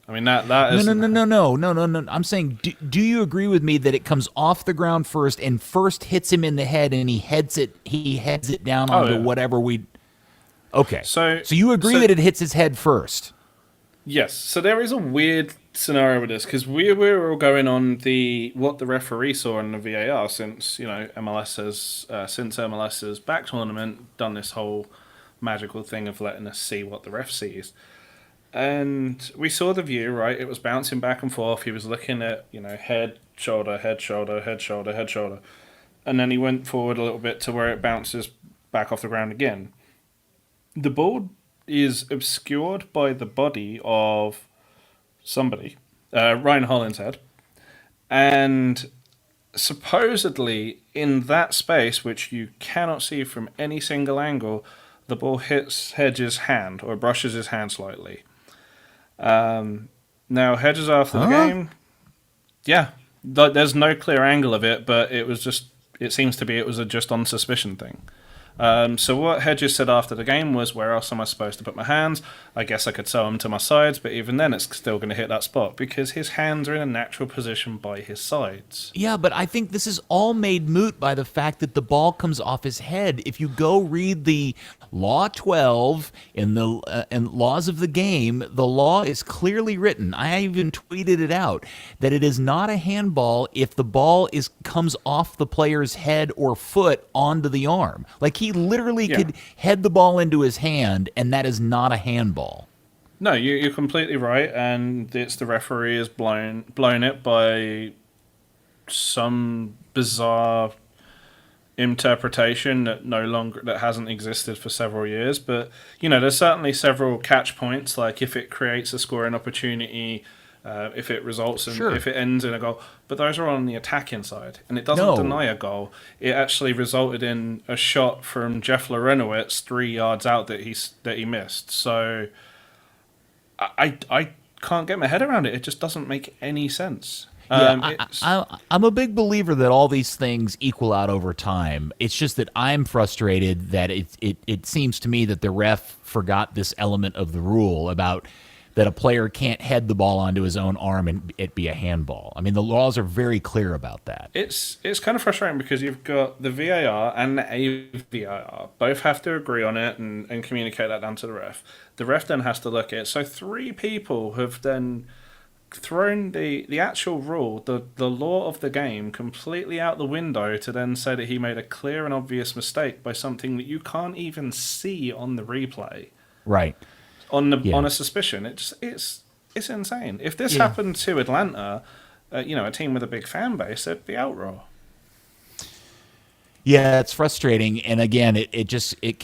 I mean, that is... No. I'm saying, do you agree with me that it comes off the ground first and first hits him in the head and he heads it down onto whatever we... Okay. So you agree that it hits his head first? Yes. So there is a weird scenario with this because we're all going on what the referee saw in the VAR since, MLS has back tournament done this whole magical thing of letting us see what the ref sees. And we saw the view, right? It was bouncing back and forth. He was looking at, head, shoulder, head, shoulder, head, shoulder, head, shoulder. And then he went forward a little bit to where it bounces back off the ground again. The ball is obscured by the body of somebody, Ryan Hollinshead. And supposedly, in that space, which you cannot see from any single angle, the ball hits Hedges' hand or brushes his hand slightly. Now Hedges after the game, there's no clear angle of it, but it was just on suspicion thing. So what Hedges said after the game was, where else am I supposed to put my hands? I guess I could sew them to my sides, but even then it's still going to hit that spot because his hands are in a natural position by his sides. Yeah, but I think this is all made moot by the fact that the ball comes off his head. If you go read the Law 12 in the laws of the game, the law is clearly written. I even tweeted it out that it is not a handball if the ball comes off the player's head or foot onto the arm. Like he literally could head the ball into his hand, and that is not a handball. No, you're completely right, and it's the referee has blown it by some bizarre interpretation that hasn't existed for several years. But there's certainly several catch points. Like if it creates a scoring opportunity, if it results in if it ends in a goal. But those are on the attacking side, and it doesn't deny a goal. It actually resulted in a shot from Jeff Larentowicz 3 yards out that he missed. So I can't get my head around it. It just doesn't make any sense. I'm a big believer that all these things equal out over time. It's just that I'm frustrated that it seems to me that the ref forgot this element of the rule about that a player can't head the ball onto his own arm and it be a handball. I mean, the laws are very clear about that. It's kind of frustrating because you've got the VAR and the AVAR. Both have to agree on it and communicate that down to the ref. The ref then has to look at it. So 3 people have then thrown the actual rule, the law of the game, completely out the window to then say that he made a clear and obvious mistake by something that you can't even see on the replay. Right. On a suspicion. It's insane. If this happened to Atlanta, a team with a big fan base, it'd be outroar. Yeah, it's frustrating, and again, it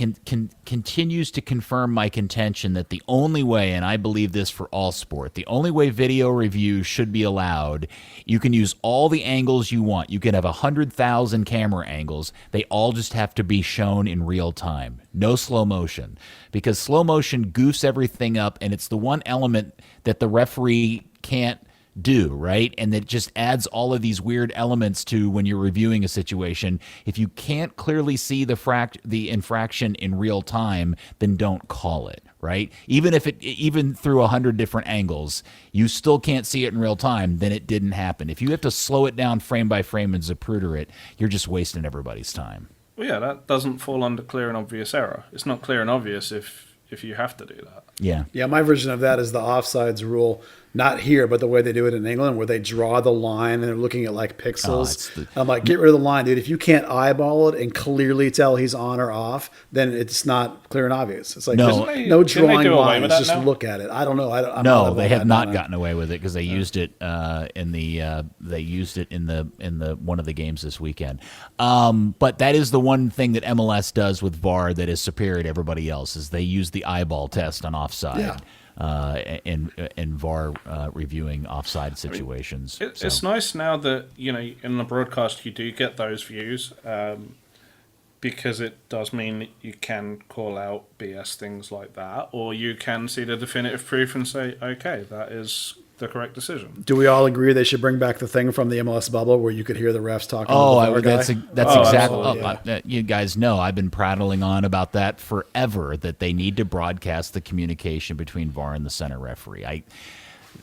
continues to confirm my contention that the only way, and I believe this for all sport, the only way video review should be allowed, you can use all the angles you want. You can have 100,000 camera angles. They all just have to be shown in real time. No slow motion, because slow motion goofs everything up, and it's the one element that the referee can't do, right? And that just adds all of these weird elements to when you're reviewing a situation. If you can't clearly see the infraction in real time, then don't call it, right? Even through 100 different angles, you still can't see it in real time, then it didn't happen. If you have to slow it down frame by frame and Zapruder it, you're just wasting everybody's time. Well, yeah, that doesn't fall under clear and obvious error. It's not clear and obvious if you have to do that. Yeah, my version of that is the offsides rule. Not here, but the way they do it in England, where they draw the line and they're looking at like pixels. I'm like, get rid of the line, dude. If you can't eyeball it and clearly tell he's on or off, then it's not clear and obvious. It's like no drawing lines. Just look at it. I don't know. No, they have not gotten away with it because they used it in the one of the games this weekend. But that is the one thing that MLS does with VAR that is superior to everybody else is they use the eyeball test on offside. Yeah. In VAR reviewing offside situations. It's nice now that in the broadcast you do get those views because it does mean that you can call out BS things like that, or you can see the definitive proof and say, okay, that is the correct decision. Do we all agree they should bring back the thing from the MLS bubble where you could hear the refs talking? That's exactly. You guys know I've been prattling on about that forever. That they need to broadcast the communication between VAR and the center referee.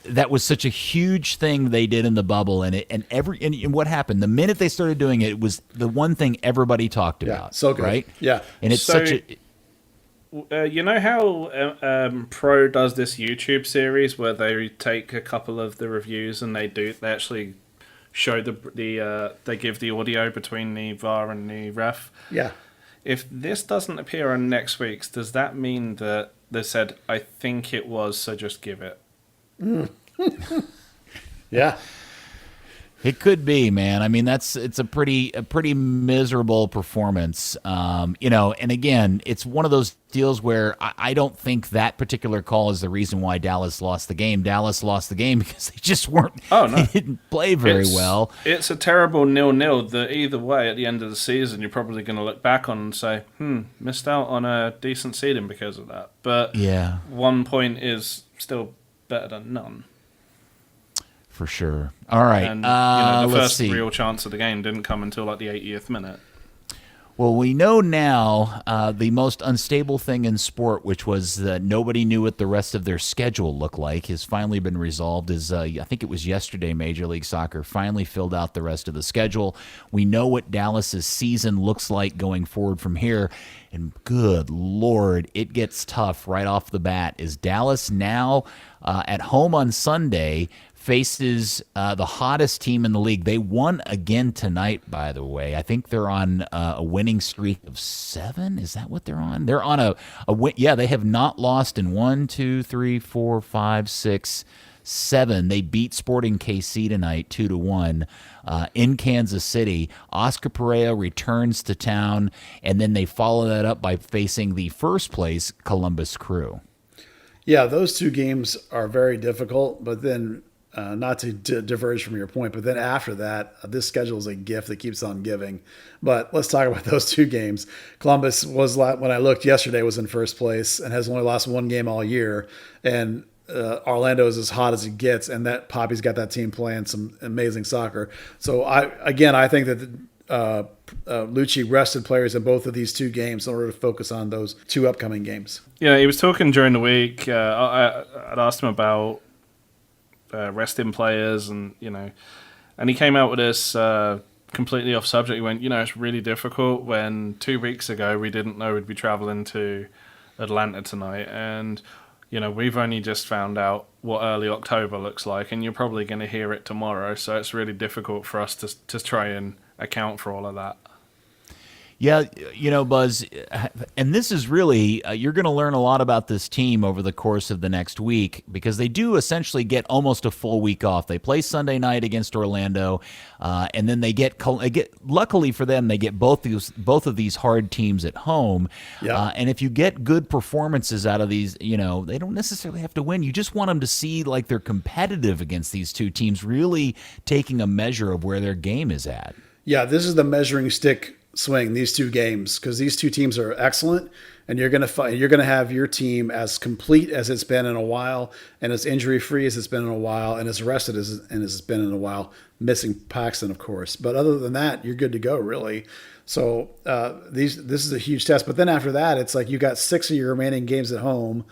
That was such a huge thing they did in the bubble, and what happened the minute they started doing it, it was the one thing everybody talked about. So good, right? Yeah, and it's such a. You know how Pro does this YouTube series where they take a couple of the reviews and they actually show they give the audio between the VAR and the ref. Yeah. If this doesn't appear on next week's, does that mean that they said, I think it was, so just give it? Yeah. It could be, man. I mean, it's a pretty miserable performance. And again, it's one of those deals where I don't think that particular call is the reason why Dallas lost the game. Dallas lost the game because they just weren't. Oh no, they didn't play very well. It's a terrible 0-0 that either way at the end of the season you're probably going to look back on and say, missed out on a decent seeding because of that. But 1 point is still better than none. For sure. All right. And, the first real chance of the game didn't come until like the 80th minute. Well, we know now the most unstable thing in sport, which was that nobody knew what the rest of their schedule looked like, has finally been resolved. I think it was yesterday Major League Soccer finally filled out the rest of the schedule. We know what Dallas's season looks like going forward from here. And good Lord, it gets tough right off the bat. Is Dallas now at home on Sunday faces the hottest team in the league. They won again tonight, by the way. I think they're on a winning streak of 7. Is that what they're on? They're on a win. Yeah, they have not lost in 1, 2, 3, 4, 5, 6, 7. They beat Sporting KC tonight 2-1 in Kansas City. Oscar Pereira returns to town, and then they follow that up by facing the first place Columbus Crew. Yeah, those two games are very difficult, but then not to diverge from your point, but then after that, this schedule is a gift that keeps on giving. But let's talk about those two games. Columbus was, when I looked yesterday, was in first place and has only lost one game all year. And Orlando is as hot as it gets, and that Pappy's got that team playing some amazing soccer. So I think that Lucci rested players in both of these two games in order to focus on those two upcoming games. Yeah, he was talking during the week. I'd asked him about resting players, and he came out with this completely off subject. He went, it's really difficult when 2 weeks ago we didn't know we'd be traveling to Atlanta tonight, and we've only just found out what early October looks like, and you're probably going to hear it tomorrow. So it's really difficult for us to try and account for all of that. Yeah, Buzz, and this is really, you're going to learn a lot about this team over the course of the next week, because they do essentially get almost a full week off. They play Sunday night against Orlando, and then they get luckily for them, they get both of these hard teams at home. Yeah. And if you get good performances out of these, they don't necessarily have to win. You just want them to see like they're competitive against these two teams, really taking a measure of where their game is at. Yeah, this is the measuring stick swing, these two games, because these two teams are excellent, and you're going to have your team as complete as it's been in a while, and as injury free as it's been in a while, and as rested as it's been in a while, missing Paxton, of course. But other than that, you're good to go, really. So this is a huge test. But then after that, it's like you got 6 of your remaining games at home.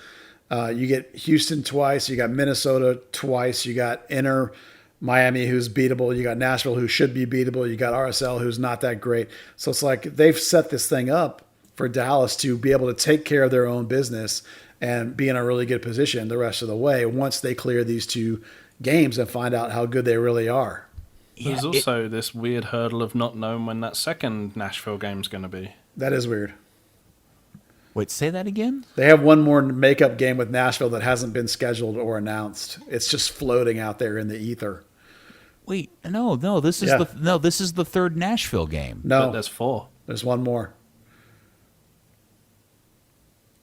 You get Houston twice, you got Minnesota twice, you got Inter Miami, who's beatable. You got Nashville, who should be beatable. You got RSL, who's not that great. So it's like they've set this thing up for Dallas to be able to take care of their own business and be in a really good position the rest of the way once they clear these two games and find out how good they really are. There's also this weird hurdle of not knowing when that second Nashville game's going to be. That is weird. Wait, say that again? They have one more makeup game with Nashville that hasn't been scheduled or announced. It's just floating out there in the ether. Wait, no, this is the third Nashville game. No, but there's 4. There's one more.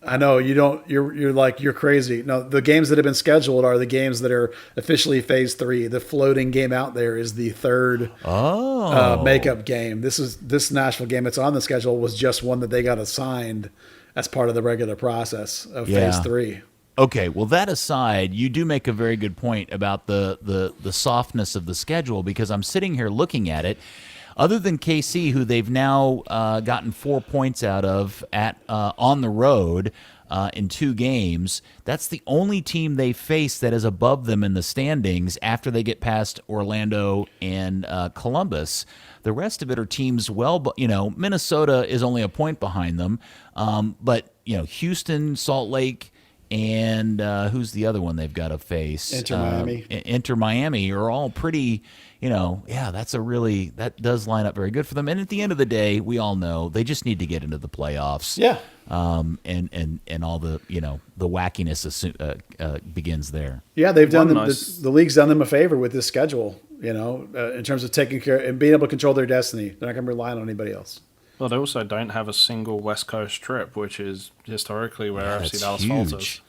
I know you don't. You're crazy. No, the games that have been scheduled are the games that are officially phase 3. The floating game out there is the third makeup game. This Nashville game that's on the schedule was just one that they got assigned as part of the regular process of phase 3. Okay, well, that aside, you do make a very good point about the softness of the schedule, because I'm sitting here looking at it. Other than KC, who they've now gotten 4 points out of on the road in 2 games, that's the only team they face that is above them in the standings after they get past Orlando and Columbus. The rest of it are teams Minnesota is only a point behind them, but Houston, Salt Lake, and who's the other one they've got to face? Inter Miami are all pretty, that does line up very good for them. And at the end of the day, we all know they just need to get into the playoffs. Yeah. And all the the wackiness begins there. Yeah, they've done the league's done them a favor with this schedule. In terms of taking care and being able to control their destiny. They're not going to rely on anybody else. Well, they also don't have a single West Coast trip, which is historically where FC Dallas falters.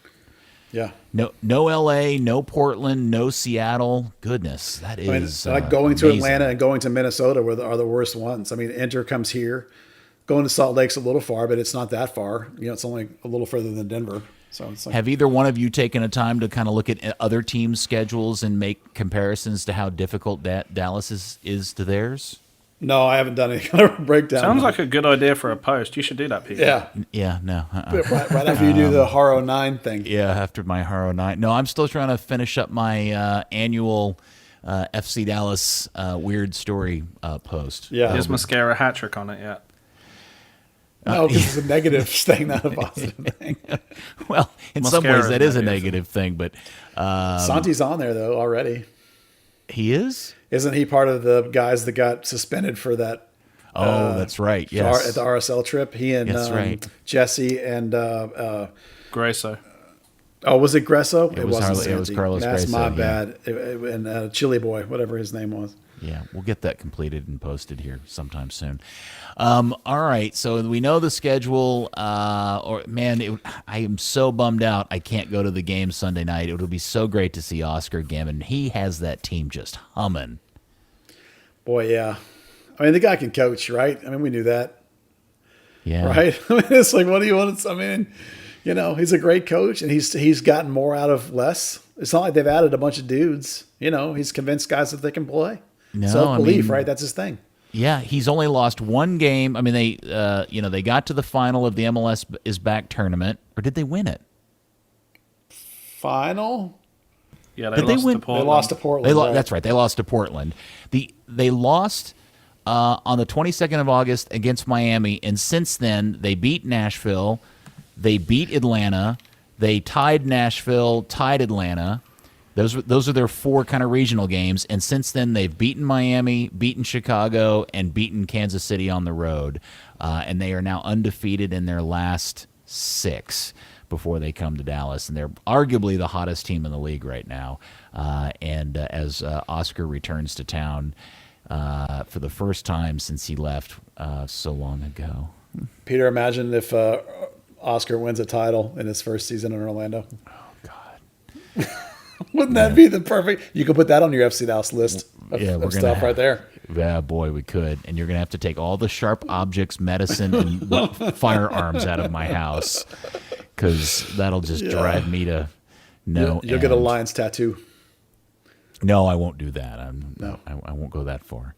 Yeah. No LA, no Portland, no Seattle. Goodness, that is like going to amazing. Atlanta and going to Minnesota are the worst ones. I mean, Inter comes here. Going to Salt Lake's a little far, but it's not that far. It's only a little further than Denver. So it's like, have either one of you taken a time to kind of look at other teams' schedules and make comparisons to how difficult Dallas is to theirs? No, I haven't done any kind of breakdown. Sounds like a good idea for a post. You should do that, Pete. Yeah, no. Right after you do the Haro 9 thing. Yeah, after my Haro 9. No, I'm still trying to finish up my annual FC Dallas weird story post. Yeah. Is Mascara hat trick on it yet? No, because it's a negative thing, not a positive thing. Well, in some ways that is a negative thing, but Santi's on there though already. He is? Isn't he part of the guys that got suspended for that? That's right. Yes, at the RSL trip, he and that's right. Jesse and Grasso. Oh, was it Gresso? It was wasn't it was Santi. Carlos That's Gresso, my yeah. bad. And Chili Boy, whatever his name was. Yeah, we'll get that completed and posted here sometime soon. All right, so we know the schedule. I am so bummed out I can't go to the game Sunday night. It would be so great to see Oscar again, and he has that team just humming. Boy, yeah. I mean, the guy can coach, right? I mean, we knew that. Yeah. Right? I mean, it's like, what do you want to? I mean, he's a great coach, and he's gotten more out of less. It's not like they've added a bunch of dudes. He's convinced guys that they can play. No, Self-belief, right? That's his thing. Yeah, he's only lost one game. I mean, they got to the final of the MLS is Back tournament, or did they win it? Final? Yeah, Did they win? to Portland. They lost to Portland. Right? That's right. They lost to Portland. They lost on the 22nd of August against Miami, and since then they beat Nashville, they beat Atlanta, they tied Nashville, tied Atlanta. Those are their four kind of regional games, and since then they've beaten Miami, beaten Chicago, and beaten Kansas City on the road, and they are now undefeated in their last 6 before they come to Dallas, and they're arguably the hottest team in the league right now. As Oscar returns to town for the first time since he left so long ago. Peter, imagine if Oscar wins a title in his first season in Orlando. Oh God. Wouldn't that be the perfect? You could put that on your FC Dallas list of stuff right there. Yeah, boy, we could. And you're going to have to take all the sharp objects, medicine, and firearms out of my house, because that'll just drive me to no You'll get a lion's tattoo. No, I won't do that. No. I won't go that far.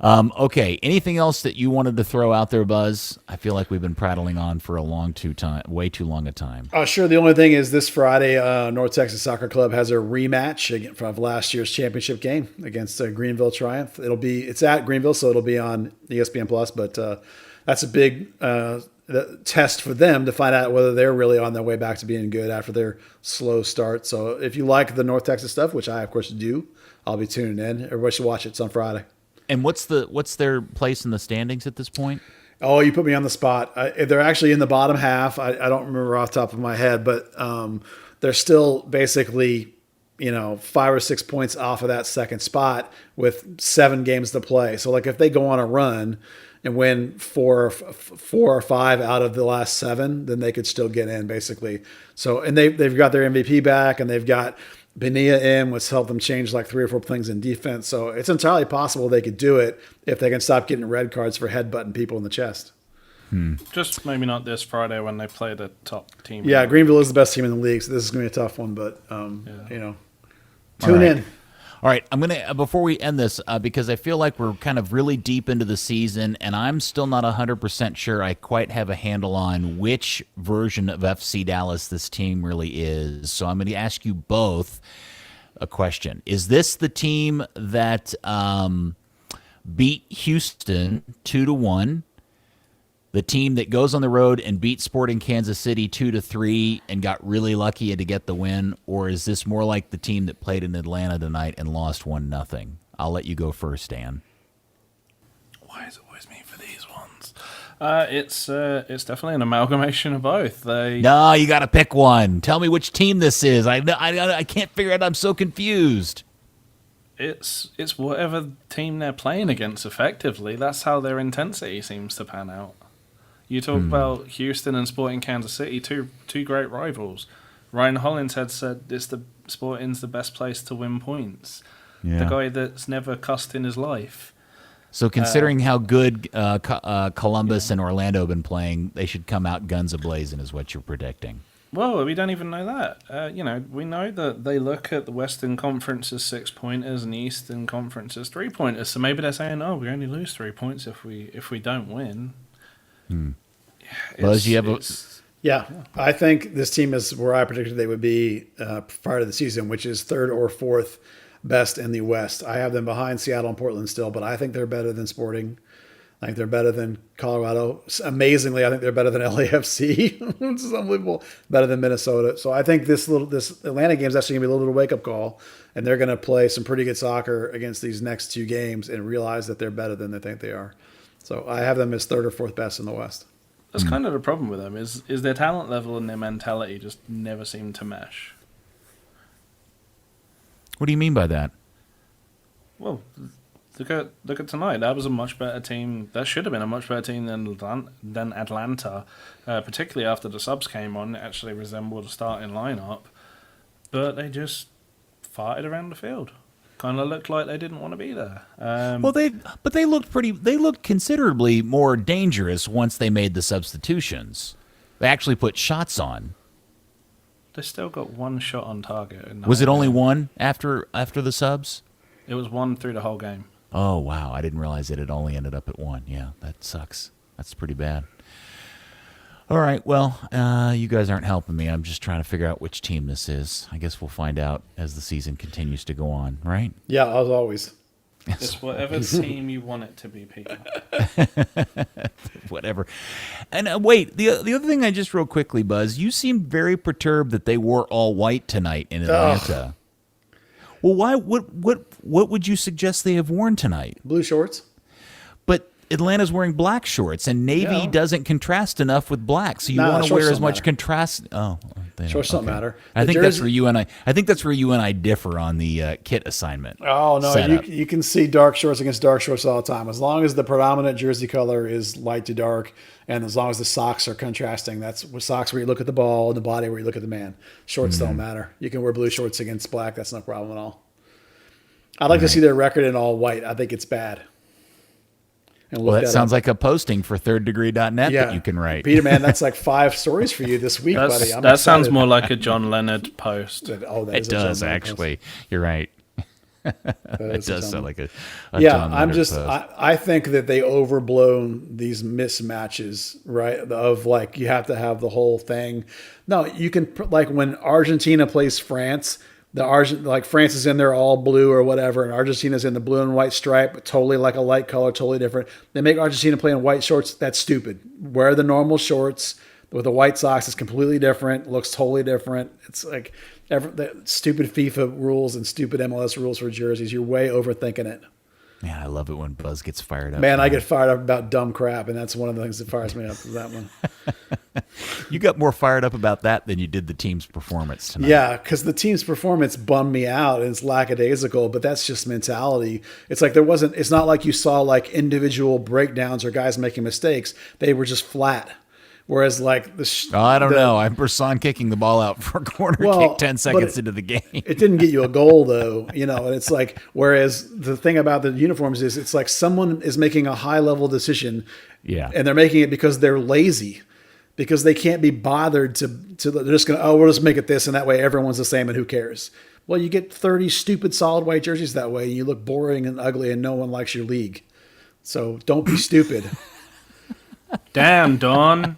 Okay. Anything else that you wanted to throw out there, Buzz? I feel like we've been prattling on for way too long a time. Sure. The only thing is this Friday, North Texas Soccer Club has a rematch from last year's championship game against Greenville Triumph. It's at Greenville, so it'll be on ESPN Plus. But that's a big test for them to find out whether they're really on their way back to being good after their slow start. So if you like the North Texas stuff, which I of course do, I'll be tuning in. Everybody should watch it. It's on Friday. And what's their place in the standings at this point? Oh, you put me on the spot. They're actually in the bottom half. I don't remember off the top of my head, but they're still basically, 5 or 6 points off of that second spot with 7 games to play. So like if they go on a run and win 4 or 5 out of the last 7, then they could still get in basically. So, and they've got their MVP back, and they've got Bonilla in, which helped them change like 3 or 4 things in defense. So it's entirely possible they could do it if they can stop getting red cards for headbutting people in the chest. Just maybe not this Friday when they play the top team. Yeah, Greenville is the best team in the league, so this is going to be a tough one. But tune in. All right, I'm gonna before we end this because I feel like we're kind of really deep into the season, and I'm still not 100% sure I quite have a handle on which version of FC Dallas this team really is. So I'm going to ask you both a question: is this the team that beat Houston 2-1? The team that goes on the road and beat Sporting Kansas City 2-3 and got really lucky to get the win, or is this more like the team that played in Atlanta tonight and lost 1-0? I'll let you go first, Dan. Why is it always me for these ones? It's definitely an amalgamation of both. No, you got to pick one. Tell me which team this is. I can't figure it out. I'm so confused. It's whatever team they're playing against. Effectively, that's how their intensity seems to pan out. You talk about Houston and Sporting Kansas City, two great rivals. Ryan Hollinshead said Sporting's the best place to win points. Yeah. The guy that's never cussed in his life. So considering how good Columbus and Orlando have been playing, they should come out guns a-blazing is what you're predicting. Well, we don't even know that. We know that they look at the Western Conference as 6-pointers and the Eastern Conference as 3-pointers. So maybe they're saying, "Oh, we only lose 3 points if we don't win." Buzz, you have Yeah, I think this team is where I predicted they would be prior to the season, which is 3rd or 4th best in the West. I have them behind Seattle and Portland still, but I think they're better than Sporting. I think they're better than Colorado. Amazingly, I think they're better than LAFC, which is unbelievable. Better than Minnesota. So I think this Atlanta game is actually going to be a little bit of a wake-up call, and they're going to play some pretty good soccer against these next 2 games and realize that they're better than they think they are. So I have them as 3rd or 4th best in the West. That's kind of the problem with them, is their talent level and their mentality just never seem to mesh. What do you mean by that? Well, look at tonight. That was a much better team. That should have been a much better team than Atlanta, particularly after the subs came on. It actually resembled a starting lineup, but they just farted around the field. Kind of looked like they didn't want to be there. They looked considerably more dangerous once they made the substitutions. They actually put shots on. They still got one shot on target. Was it only one after the subs? It was one through the whole game. Oh, wow. I didn't realize it only ended up at one. Yeah, that sucks. That's pretty bad. All right, well, you guys aren't helping me. I'm just trying to figure out which team this is. I guess we'll find out as the season continues to go on, right? Yeah, as always. It's whatever team you want it to be, Peter. Whatever. And wait, the other thing just real quickly, Buzz, you seemed very perturbed that they wore all white tonight in Atlanta. Well, why? What would you suggest they have worn tonight? Blue shorts. But Atlanta's wearing black shorts, and navy doesn't contrast enough with black. So you want to wear as much contrast. Oh, shorts don't matter. I think that's where you and I differ on the kit assignment. Oh no, you can see dark shorts against dark shorts all the time. As long as the predominant jersey color is light to dark, and as long as the socks are contrasting, that's with socks where you look at the ball and the body where you look at the man. Shorts don't matter. You can wear blue shorts against black. That's no problem at all. I'd like to see their record in all white. I think it's bad. Well, that sounds like a posting for thirddegree.net that you can write. Peter, man, that's like 5 stories for you this week, buddy. That sounds more like a John Leonard post. It does, actually. Post. You're right. It does sound like a John Leonard post. I think that they overblown these mismatches, right? Of like, you have to have the whole thing. No, you can, like when Argentina plays France, France is in there all blue or whatever, and Argentina's in the blue and white stripe, but totally like a light color, totally different. They make Argentina play in white shorts. That's stupid. Wear the normal shorts with the white socks. It's completely different. Looks totally different. It's like the stupid FIFA rules and stupid MLS rules for jerseys. You're way overthinking it. Man, I love it when Buzz gets fired up. Man, I get fired up about dumb crap, and that's one of the things that fires me up is that one. You got more fired up about that than you did the team's performance tonight. Yeah, because the team's performance bummed me out, and it's lackadaisical, but that's just mentality. It's like it's not like you saw like individual breakdowns or guys making mistakes. They were just flat. Whereas like I don't know. I'm Brisson kicking the ball out for a corner kick 10 seconds into the game. It didn't get you a goal though, and it's like, whereas the thing about the uniforms is it's like someone is making a high level decision. Yeah. And they're making it because they're lazy, because they can't be bothered to they're just going to, we'll just make it this, and that way everyone's the same and who cares? Well, you get 30 stupid solid white jerseys that way, and you look boring and ugly and no one likes your league. So don't be stupid. Damn, Don.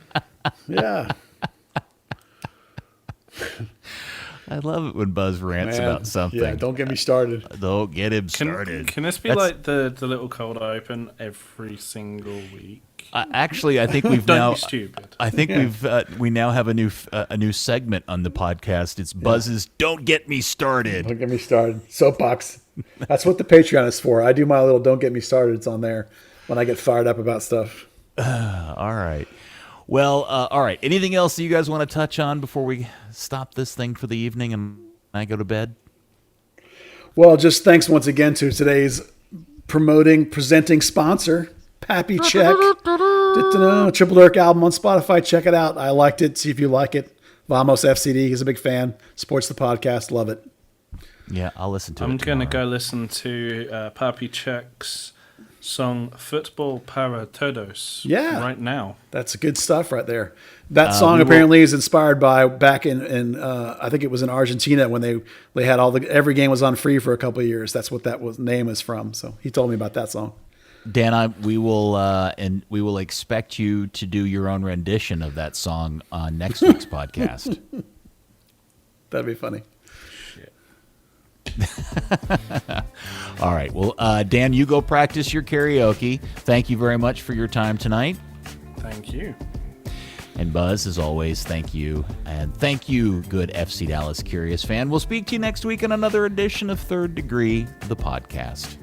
Yeah. I love it when Buzz rants about something. Yeah, don't get me started. Don't get him started. Can this be like the little cold open every single week? Actually, I think we've now. Stupid. I think we now have a new segment on the podcast. It's Buzz's "Don't Get Me Started." Don't get me started. Soapbox. That's what the Patreon is for. I do my little "Don't Get Me Started." It's on there when I get fired up about stuff. All right. Well, all right. Anything else that you guys want to touch on before we stop this thing for the evening and I go to bed? Well, just thanks once again to today's presenting sponsor, Pappy Check. Triple Dirk album on Spotify. Check it out. I liked it. See if you like it. Vamos FCD. He's a big fan. Supports the podcast. Love it. Yeah, I'll listen to it. I'm going to go listen to Pappy Check's song Football Para Todos right now. That's good stuff right there. That song apparently is inspired by back in I think it was in Argentina when they had every game was on free for a couple of years. That's what that name is from. So he told me about that song. Dan, we will expect you to do your own rendition of that song on next week's podcast. That'd be funny. All right. Well, Dan, you go practice your karaoke. Thank you very much for your time tonight. Thank you. And Buzz, as always, thank you. And thank you, good FC Dallas Curious fan. We'll speak to you next week on another edition of Third Degree, the podcast.